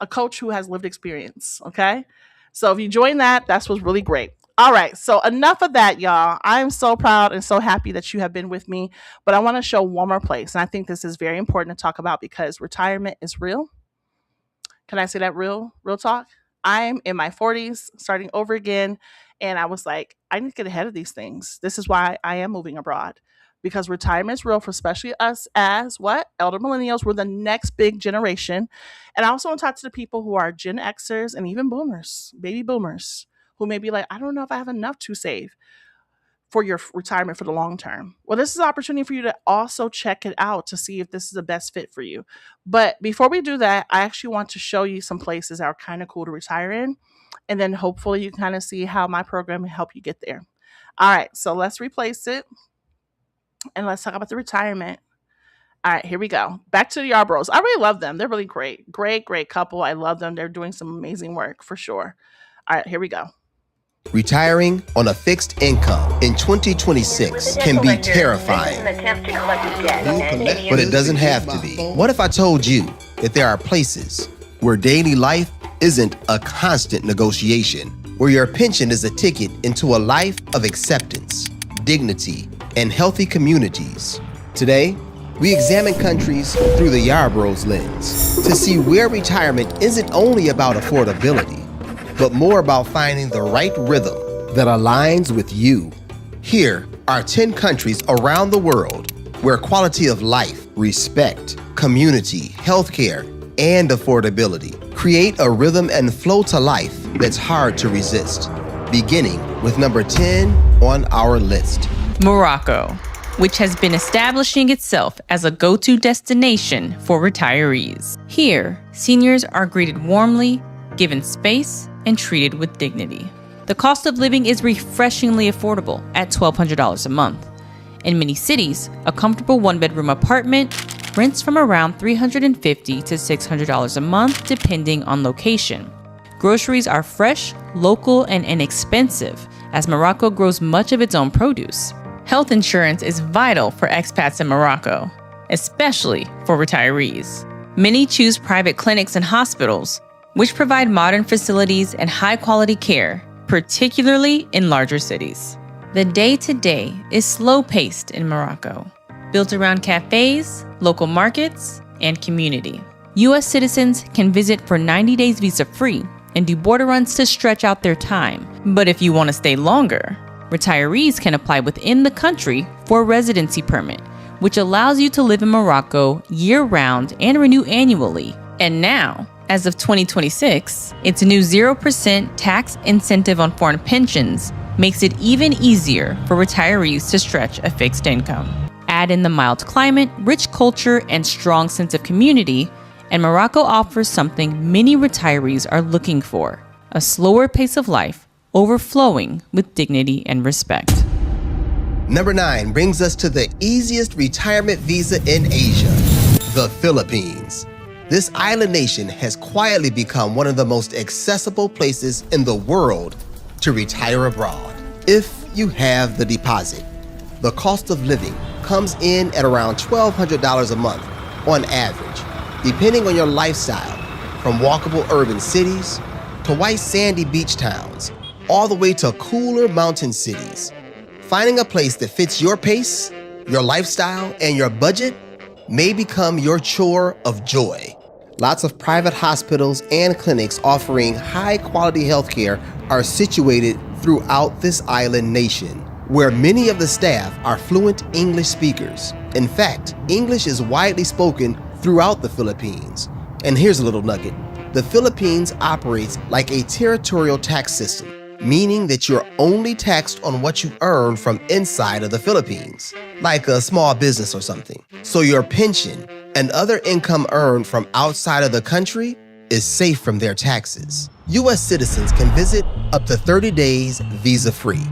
A coach who has lived experience, okay? So if you join that, that's what's really great. All right, so enough of that, y'all. I'm so proud and so happy that you have been with me, but I want to show one more place, and I think this is very important to talk about because retirement is real. Can I say that real talk? I'm in my 40s, starting over again, and I was like, I need to get ahead of these things. This is why I am moving abroad, because retirement is real for especially us as what? Elder millennials. We're the next big generation. And I also want to talk to the people who are Gen Xers and even boomers, baby boomers, who may be like, I don't know if I have enough to save for your retirement for the long term. Well, this is an opportunity for you to also check it out to see if this is the best fit for you. But before we do that, I actually want to show you some places that are kind of cool to retire in. And then hopefully you kind of see how my program will help you get there. All right, so let's replace it. And let's talk about the retirement. All right, here we go. Back to the Yarboroughs. I really love them. They're really great. Great couple. I love them. They're doing some amazing work for sure. All right, here we go. Retiring on a fixed income in 2026 can be terrifying, but it doesn't have to be. What if I told you that there are places where daily life isn't a constant negotiation, where your pension is a ticket into a life of acceptance, dignity, and healthy communities? Today, we examine countries through the Yarborough's lens to see where retirement isn't only about affordability, but more about finding the right rhythm that aligns with you. Here are 10 countries around the world where quality of life, respect, community, healthcare, and affordability create a rhythm and flow to life that's hard to resist. Beginning with number 10 on our list. Morocco, which has been establishing itself as a go-to destination for retirees. Here, seniors are greeted warmly, given space, and treated with dignity. The cost of living is refreshingly affordable at $1,200 a month. In many cities, a comfortable one-bedroom apartment rents from around $350 to $600 a month depending on location. Groceries are fresh, local, and inexpensive, as Morocco grows much of its own produce. Health insurance is vital for expats in Morocco, especially for retirees. Many choose private clinics and hospitals, which provide modern facilities and high-quality care, particularly in larger cities. The day-to-day is slow-paced in Morocco, built around cafes, local markets, and community. U.S. citizens can visit for 90 days visa-free and do border runs to stretch out their time. But if you want to stay longer, retirees can apply within the country for a residency permit, which allows you to live in Morocco year-round and renew annually. And now, as of 2026, its new 0% tax incentive on foreign pensions makes it even easier for retirees to stretch a fixed income. Add in the mild climate, rich culture, and strong sense of community, and Morocco offers something many retirees are looking for: a slower pace of life, overflowing with dignity and respect. Number 9 brings us to the easiest retirement visa in Asia, the Philippines. This island nation has quietly become one of the most accessible places in the world to retire abroad. If you have the deposit, the cost of living comes in at around $1,200 a month on average, depending on your lifestyle, from walkable urban cities to white sandy beach towns, all the way to cooler mountain cities. Finding a place that fits your pace, your lifestyle, and your budget may become your chore of joy. Lots of private hospitals and clinics offering high-quality healthcare are situated throughout this island nation, where many of the staff are fluent English speakers. In fact, English is widely spoken throughout the Philippines. And here's a little nugget. The Philippines operates like a territorial tax system, meaning that you're only taxed on what you earn from inside of the Philippines, like a small business or something. So your pension and other income earned from outside of the country is safe from their taxes. U.S. citizens can visit up to 30 days visa-free,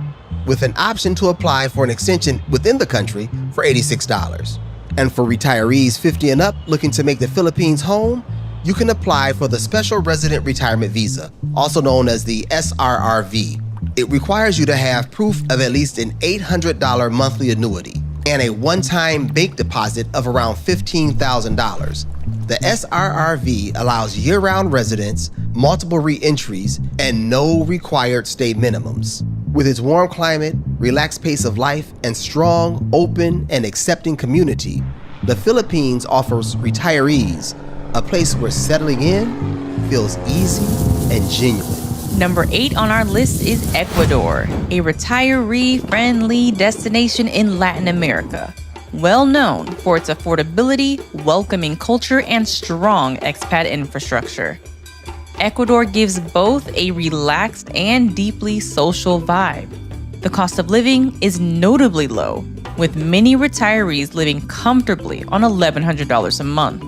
with an option to apply for an extension within the country for $86. And for retirees 50 and up looking to make the Philippines home, you can apply for the Special Resident Retirement Visa, also known as the SRRV. It requires you to have proof of at least an $800 monthly annuity and a one-time bank deposit of around $15,000. The SRRV allows year-round residents, multiple re-entries, and no required stay minimums. With its warm climate, relaxed pace of life, and strong, open, and accepting community, the Philippines offers retirees a place where settling in feels easy and genuine. Number 8 on our list is Ecuador, a retiree-friendly destination in Latin America. Well known for its affordability, welcoming culture, and strong expat infrastructure. Ecuador gives both a relaxed and deeply social vibe. The cost of living is notably low, with many retirees living comfortably on $1,100 a month.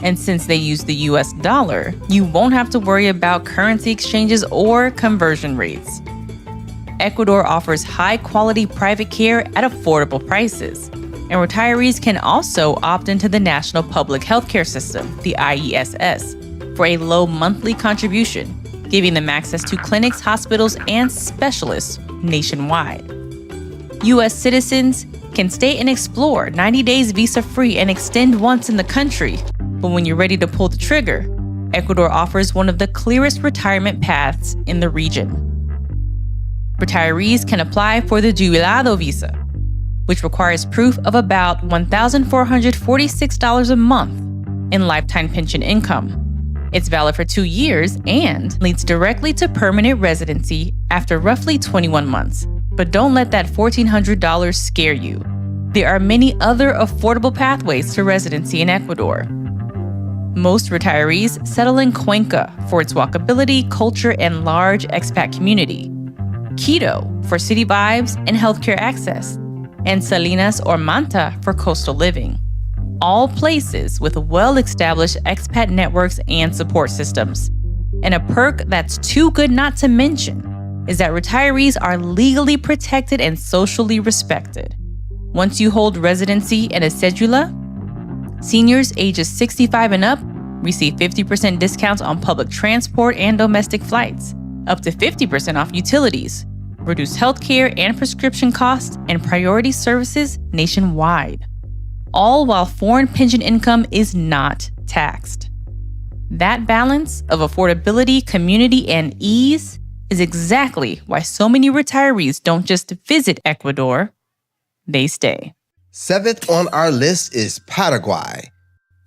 And since they use the US dollar, you won't have to worry about currency exchanges or conversion rates. Ecuador offers high-quality private care at affordable prices, and retirees can also opt into the National Public Healthcare System, the IESS, for a low monthly contribution, giving them access to clinics, hospitals, and specialists nationwide. U.S. citizens can stay and explore 90 days visa-free and extend once in the country. But when you're ready to pull the trigger, Ecuador offers one of the clearest retirement paths in the region. Retirees can apply for the Jubilado visa, which requires proof of about $1,446 a month in lifetime pension income. It's valid for 2 years and leads directly to permanent residency after roughly 21 months. But don't let that $1,400 scare you. There are many other affordable pathways to residency in Ecuador. Most retirees settle in Cuenca for its walkability, culture, and large expat community, Quito for city vibes and healthcare access, and Salinas or Manta for coastal living. All places with well-established expat networks and support systems. And a perk that's too good not to mention is that retirees are legally protected and socially respected. Once you hold residency and a cedula, seniors ages 65 and up receive 50% discounts on public transport and domestic flights, up to 50% off utilities, reduced healthcare and prescription costs, and priority services nationwide. All while foreign pension income is not taxed. That balance of affordability, community, and ease is exactly why so many retirees don't just visit Ecuador, they stay. 7th on our list is Paraguay,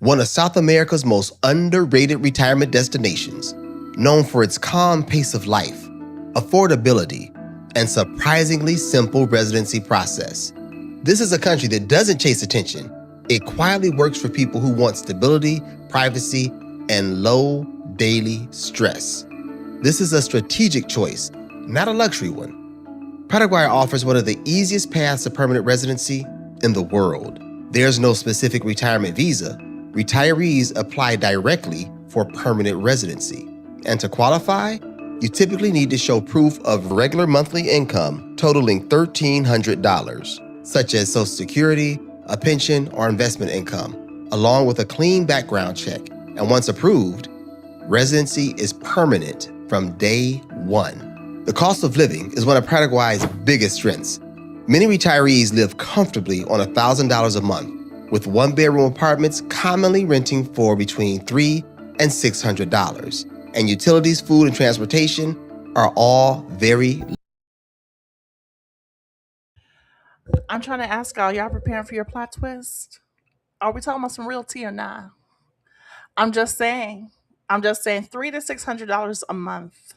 one of South America's most underrated retirement destinations, known for its calm pace of life, affordability, and surprisingly simple residency process. This is a country that doesn't chase attention. It quietly works for people who want stability, privacy, and low daily stress. This is a strategic choice, not a luxury one. Paraguay offers one of the easiest paths to permanent residency in the world. There's no specific retirement visa. Retirees apply directly for permanent residency. And to qualify, you typically need to show proof of regular monthly income totaling $1,300, such as Social Security, a pension, or investment income, along with a clean background check. And once approved, residency is permanent from day one. The cost of living is one of Paraguay's biggest strengths. Many retirees live comfortably on $1,000 a month, with one-bedroom apartments commonly renting for between $300 and $600. And utilities, food, and transportation are all very I'm trying to ask y'all preparing for your plot twist? Are we talking about some real tea or not? I'm just saying. I'm just saying $300 to $600 a month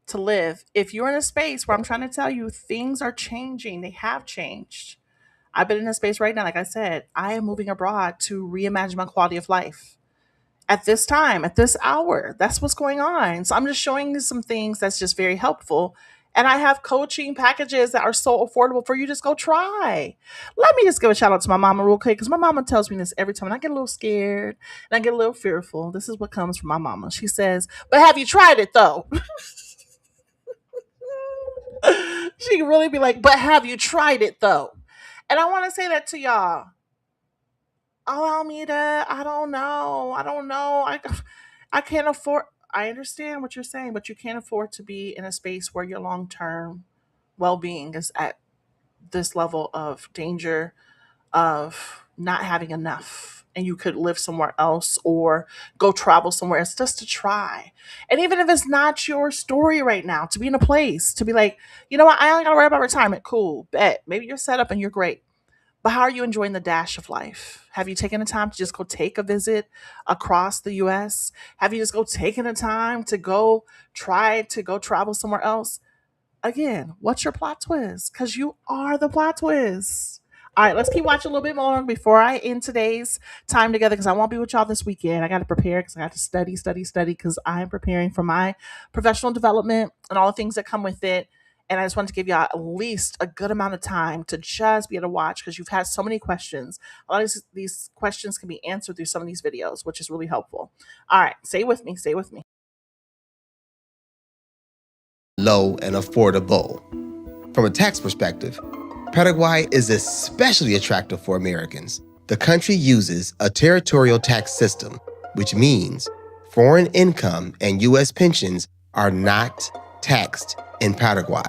to live. If you're in a space where I'm trying to tell you things are changing, they have changed. I've been in a space right now, like I said, I am moving abroad to reimagine my quality of life. At this time, at this hour, that's what's going on. So I'm just showing you some things that's just very helpful. And I have coaching packages that are so affordable for you to just go try. Let me just give a shout out to my mama real quick because my mama tells me this every time. And I get a little scared and I get a little fearful. This is what comes from my mama. She says, "But have you tried it though?" She can really be like, "But have you tried it though?" And I want to say that to y'all. Oh, Almeida, I don't know. I don't know. I can't afford. I understand what you're saying, but you can't afford to be in a space where your long term well being is at this level of danger of not having enough. And you could live somewhere else or go travel somewhere else just to try. And even if it's not your story right now, to be in a place to be like, you know what, I only got to worry about retirement. Cool, bet. Maybe you're set up and you're great. But how are you enjoying the dash of life? Have you taken the time to just go take a visit across the US? Have you just go taken the time to go try to go travel somewhere else? Again, what's your plot twist? Because you are the plot twist. All right, let's keep watching a little bit more before I end today's time together because I won't be with y'all this weekend. I got to prepare because I got to study because I'm preparing for my professional development and all the things that come with it. And I just wanted to give y'all at least a good amount of time to just be able to watch because you've had so many questions. A lot of these questions can be answered through some of these videos, which is really helpful. All right, stay with me. Stay with me. Low and affordable. From a tax perspective, Paraguay is especially attractive for Americans. The country uses a territorial tax system, which means foreign income and U.S. pensions are not taxed in Paraguay.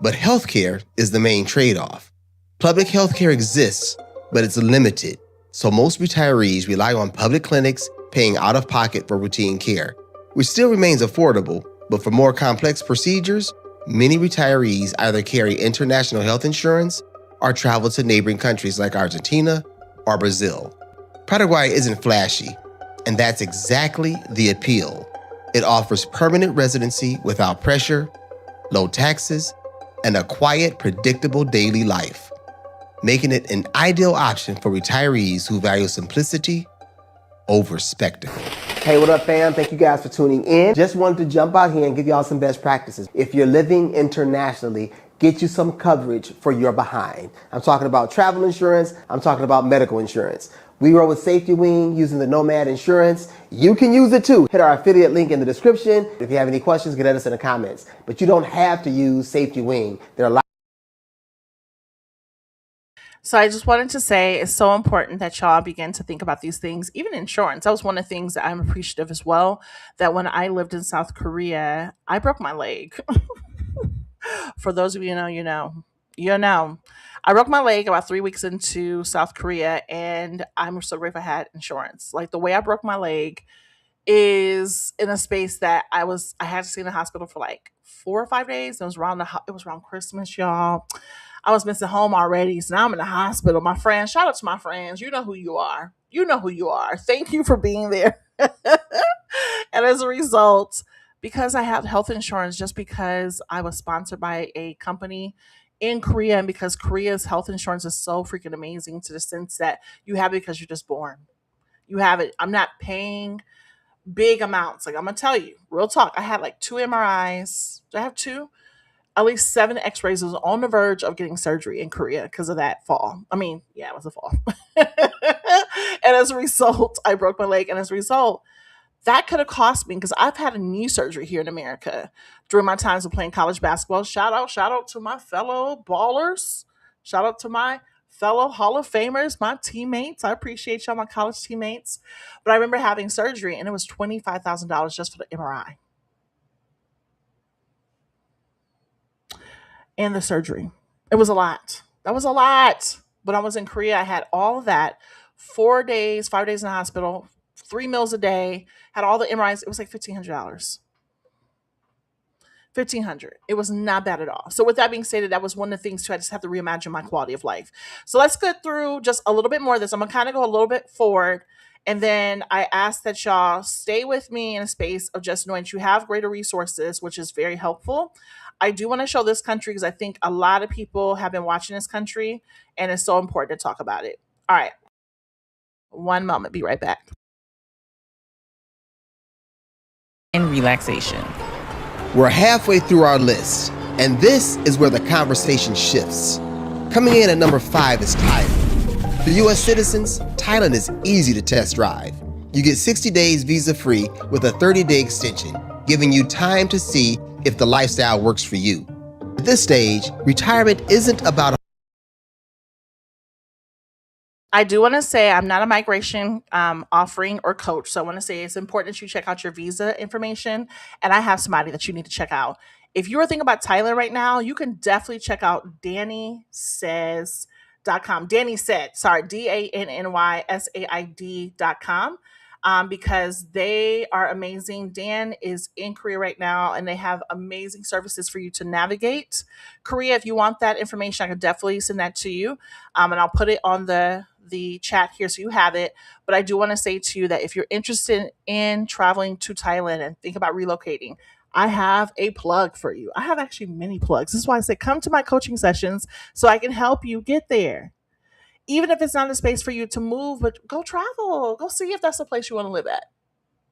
But healthcare is the main trade-off. Public healthcare exists, but it's limited, so most retirees rely on public clinics paying out of pocket for routine care, which still remains affordable, but for more complex procedures, many retirees either carry international health insurance or travel to neighboring countries like Argentina or Brazil. Paraguay isn't flashy, and that's exactly the appeal. It offers permanent residency without pressure, low taxes, and a quiet, predictable daily life, making it an ideal option for retirees who value simplicity over spectacle. Hey, what up, fam? Thank you guys for tuning in. Just wanted to jump out here and give y'all some best practices. If you're living internationally, get you some coverage for your behind. I'm talking about travel insurance. I'm talking about medical insurance. We roll with Safety Wing using the Nomad Insurance. You can use it too. Hit our affiliate link in the description. If you have any questions, get at us in the comments. But you don't have to use Safety Wing. There are a lot. So I just wanted to say it's so important that y'all begin to think about these things, even insurance. That was one of the things that I'm appreciative as well. That when I lived in South Korea, I broke my leg. For those of you who know, you know. You know. I broke my leg about 3 weeks into South Korea, and I'm so grateful I had insurance. Like the way I broke my leg is in a space that I had to stay in the hospital for like 4 or 5 days. It was it was around Christmas, y'all. I was missing home already, so now I'm in the hospital. My friends, shout out to my friends. You know who you are. You know who you are. Thank you for being there. And as a result, because I have health insurance, just because I was sponsored by a company in Korea, and because Korea's health insurance is so freaking amazing to the sense that you have it because you're just born. You have it. I'm not paying big amounts. Like I'm gonna tell you, real talk. I had like 2 MRIs. Do I have two? At least 7 X-rays. Was on the verge of getting surgery in Korea because of that fall. I mean, yeah, it was a fall. And as a result, I broke my leg. And as a result, that could have cost me because I've had a knee surgery here in America during my times of playing college basketball. Shout out to my fellow ballers. Shout out to my fellow Hall of Famers, my teammates. I appreciate y'all, my college teammates. But I remember having surgery and it was $25,000 just for the MRI and the surgery. It was a lot. That was a lot. When I was in Korea, I had all of that. 4 days, 5 days in the hospital, 3 meals a day, had all the MRIs. It was like $1,500. 1,500. It was not bad at all. So with that being stated, that was one of the things too. I just have to reimagine my quality of life. So let's get through just a little bit more of this. I'm gonna kind of go a little bit forward, and then I ask that y'all stay with me in a space of just knowing that you have greater resources, which is very helpful. I do want to show this country because I think a lot of people have been watching this country, and it's so important to talk about it. All right, one moment. Be right back. And relaxation. We're halfway through our list, and this is where the conversation shifts. Coming in at number 5 is Thailand. For US citizens, Thailand is easy to test drive. You get 60 days visa-free with a 30-day extension, giving you time to see if the lifestyle works for you. At this stage, retirement isn't about I do want to say I'm not a migration offering or coach. So I want to say it's important that you check out your visa information. And I have somebody that you need to check out. If you are thinking about Thailand right now, you can definitely check out DannySaid.com. Danny said, sorry, DANNYSAID.com. Because they are amazing. Dan is in Korea right now, and they have amazing services for you to navigate Korea. If you want that information, I could definitely send that to you, and I'll put it on the chat here so you have it. But I do want to say to you that if you're interested in traveling to Thailand and think about relocating, I have a plug for you. I have actually many plugs. This is why I say come to my coaching sessions so I can help you get there. Even if it's not a space for you to move, but go travel. Go see if that's the place you want to live at.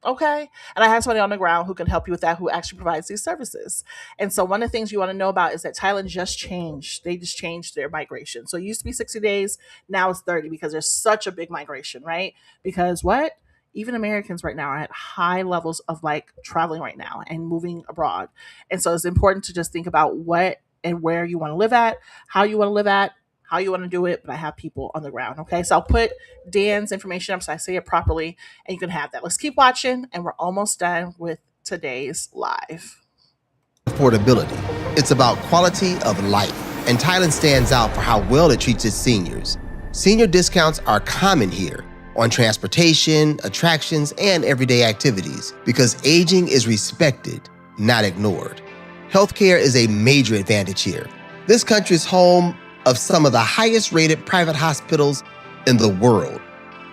Okay. And I have somebody on the ground who can help you with that, who actually provides these services. And so one of the things you want to know about is that Thailand just changed. They just changed their migration. So it used to be 60 days. Now it's 30 because there's such a big migration, right? Because what? Even Americans right now are at high levels of like traveling right now and moving abroad. And so it's important to just think about what and where you want to live at, how you want to live at, how you want to do it. But I have people on the ground. Okay. So I'll put Dan's information up so I say it properly and you can have that. Let's keep watching, and we're almost done with today's live. affordability. It's about quality of life, and Thailand stands out for how well it treats its seniors. Senior discounts are common here on transportation, attractions, and everyday activities because aging is respected, not ignored. Healthcare is a major advantage here. This country is home of some of the highest rated private hospitals in the world.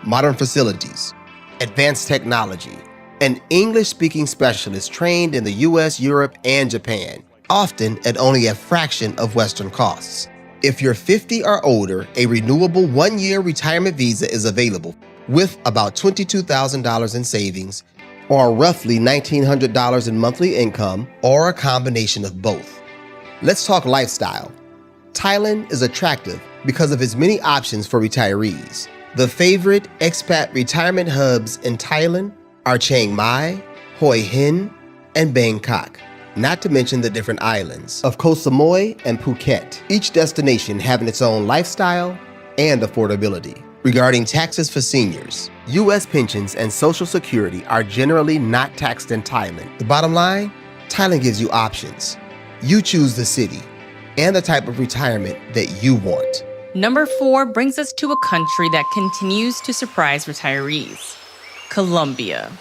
Modern facilities, advanced technology, and English-speaking specialists trained in the US, Europe, and Japan, often at only a fraction of Western costs. If you're 50 or older, a renewable one-year retirement visa is available with about $22,000 in savings, or roughly $1,900 in monthly income, or a combination of both. Let's talk lifestyle. Thailand is attractive because of its many options for retirees. The favorite expat retirement hubs in Thailand are Chiang Mai, Hoi Hin, and Bangkok, not to mention the different islands of Koh Samui and Phuket, each destination having its own lifestyle and affordability. Regarding taxes for seniors, U.S. pensions and Social Security are generally not taxed in Thailand. The bottom line, Thailand gives you options. You choose the city and the type of retirement that you want. Number 4 brings us to a country that continues to surprise retirees, Colombia.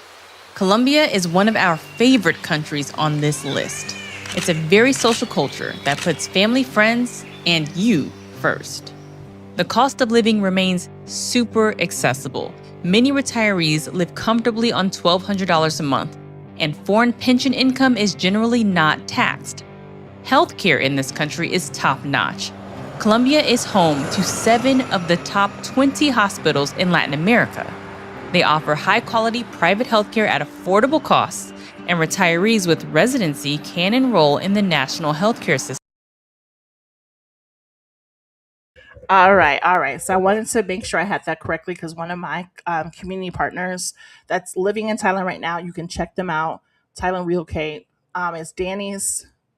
Colombia is one of our favorite countries on this list. It's a very social culture that puts family, friends, and you first. The cost of living remains super accessible. Many retirees live comfortably on $1,200 a month, and foreign pension income is generally not taxed. Healthcare in this country is top-notch. Colombia is home to 7 of the top 20 hospitals in Latin America. They offer high-quality private healthcare at affordable costs, and retirees with residency can enroll in the national healthcare system. All right. So I wanted to make sure I had that correctly because one of my community partners that's living in Thailand right now, you can check them out. Thailand Relocate is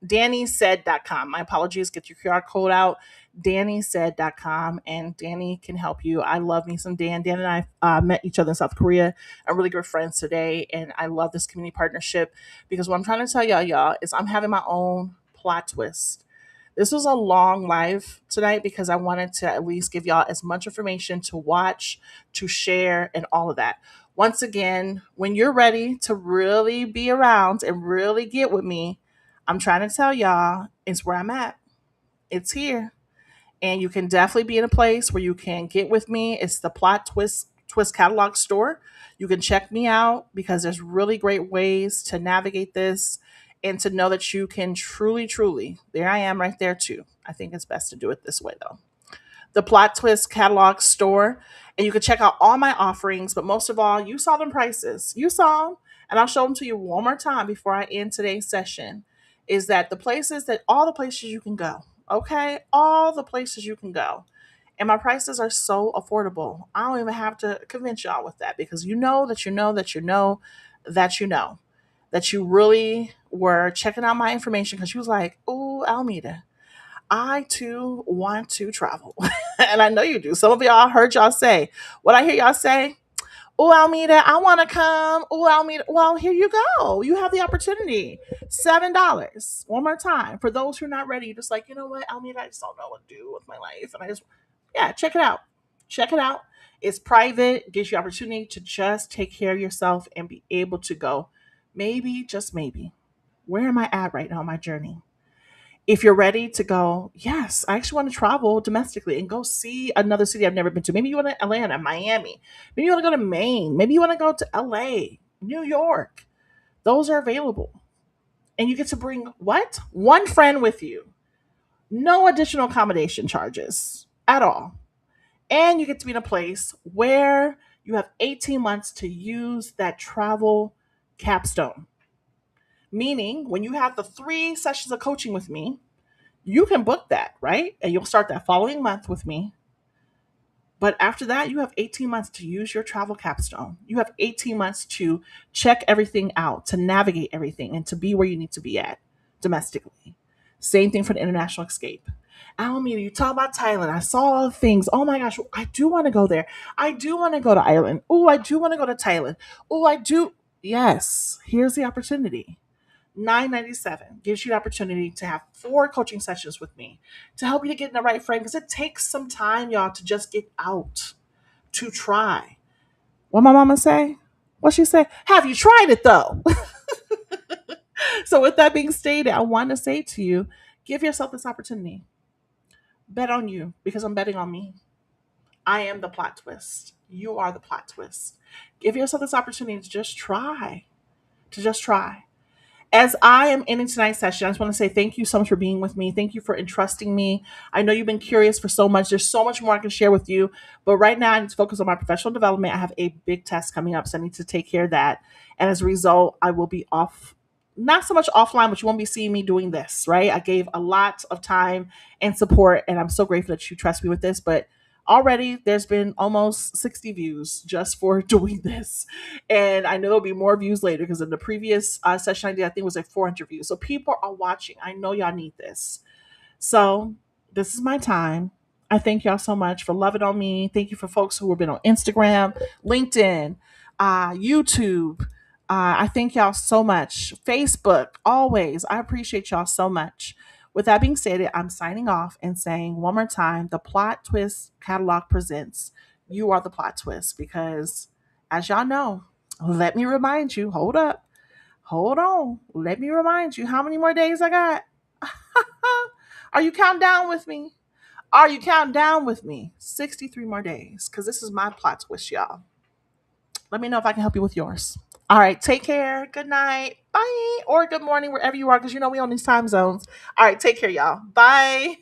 DannySaid.com. My apologies. Get your QR code out. DannySaid.com, and Danny can help you. I love me some Dan. Dan and I met each other in South Korea. I'm really good friends today, and I love this community partnership because what I'm trying to tell y'all, is I'm having my own plot twist. This was a long live tonight because I wanted to at least give y'all as much information to watch, to share, and all of that. Once again, when you're ready to really be around and really get with me, I'm trying to tell y'all, it's where I'm at. It's here. And you can definitely be in a place where you can get with me. It's the Plot Twist Catalog Store. You can check me out because there's really great ways to navigate this and to know that you can truly, there I am right there too. I think it's best to do it this way though. The Plot Twist Catalog Store, and you can check out all my offerings. But most of all, you saw them prices. You saw them, and I'll show them to you one more time before I end today's session. Is that all the places you can go? Okay, all the places you can go, and my prices are so affordable. I don't even have to convince y'all with that because you know that you know that you know that you know that you really were checking out my information because you was like, "Ooh, Almeida, I too want to travel." And I know you do. Some of y'all I heard y'all say, what I hear y'all say, "Oh, Almeida, I want to come. Oh, Almeida." Well, here you go. You have the opportunity. $7. One more time. For those who are not ready, you're just like, you know what, Almeida, I just don't know what to do with my life. And yeah, check it out. Check it out. It's private, gives you opportunity to just take care of yourself and be able to go, maybe, just maybe, where am I at right now on my journey? If you're ready to go, yes, I actually want to travel domestically and go see another city I've never been to. Maybe you want to Atlanta, Miami. Maybe you want to go to Maine. Maybe you want to go to LA, New York. Those are available. And you get to bring what? One friend with you. No additional accommodation charges at all. And you get to be in a place where you have 18 months to use that travel capstone. Meaning, when you have the 3 sessions of coaching with me, you can book that, right? And you'll start that following month with me. But after that, you have 18 months to use your travel capstone. You have 18 months to check everything out, to navigate everything, and to be where you need to be at domestically. Same thing for the international escape. Almeida, you talk about Thailand. I saw all the things. Oh my gosh, I do want to go there. I do want to go to Ireland. Oh, I do want to go to Thailand. Oh, I do. Yes, here's the opportunity. 997 gives you the opportunity to have 4 coaching sessions with me to help you to get in the right frame because it takes some time, y'all, to just get out, to try. What my mama say? What she say? Have you tried it though? So with that being stated, I want to say to you, give yourself this opportunity. Bet on you because I'm betting on me. I am the plot twist. You are the plot twist. Give yourself this opportunity to just try. To just try. As I am ending tonight's session, I just want to say thank you so much for being with me. Thank you for entrusting me. I know you've been curious for so much. There's so much more I can share with you. But right now, I need to focus on my professional development. I have a big test coming up, so I need to take care of that. And as a result, I will be off, not so much offline, but you won't be seeing me doing this, right? I gave a lot of time and support, and I'm so grateful that you trust me with this. But already there's been almost 60 views just for doing this. And I know there'll be more views later because in the previous session I did, I think it was like 400 views. So people are watching. I know y'all need this. So this is my time. I thank y'all so much for loving on me. Thank you for folks who have been on Instagram, LinkedIn, YouTube. I thank y'all so much. Facebook, always. I appreciate y'all so much. With that being said, I'm signing off and saying one more time, the Plot Twist Catalog presents You Are the Plot Twist because as y'all know, let me remind you, hold up, hold on. Let me remind you how many more days I got. Are you counting down with me? Are you counting down with me? 63 more days because this is my plot twist, y'all. Let me know if I can help you with yours. All right, take care. Good night. Bye. Or good morning, wherever you are, because you know we on these time zones. All right, take care, y'all. Bye.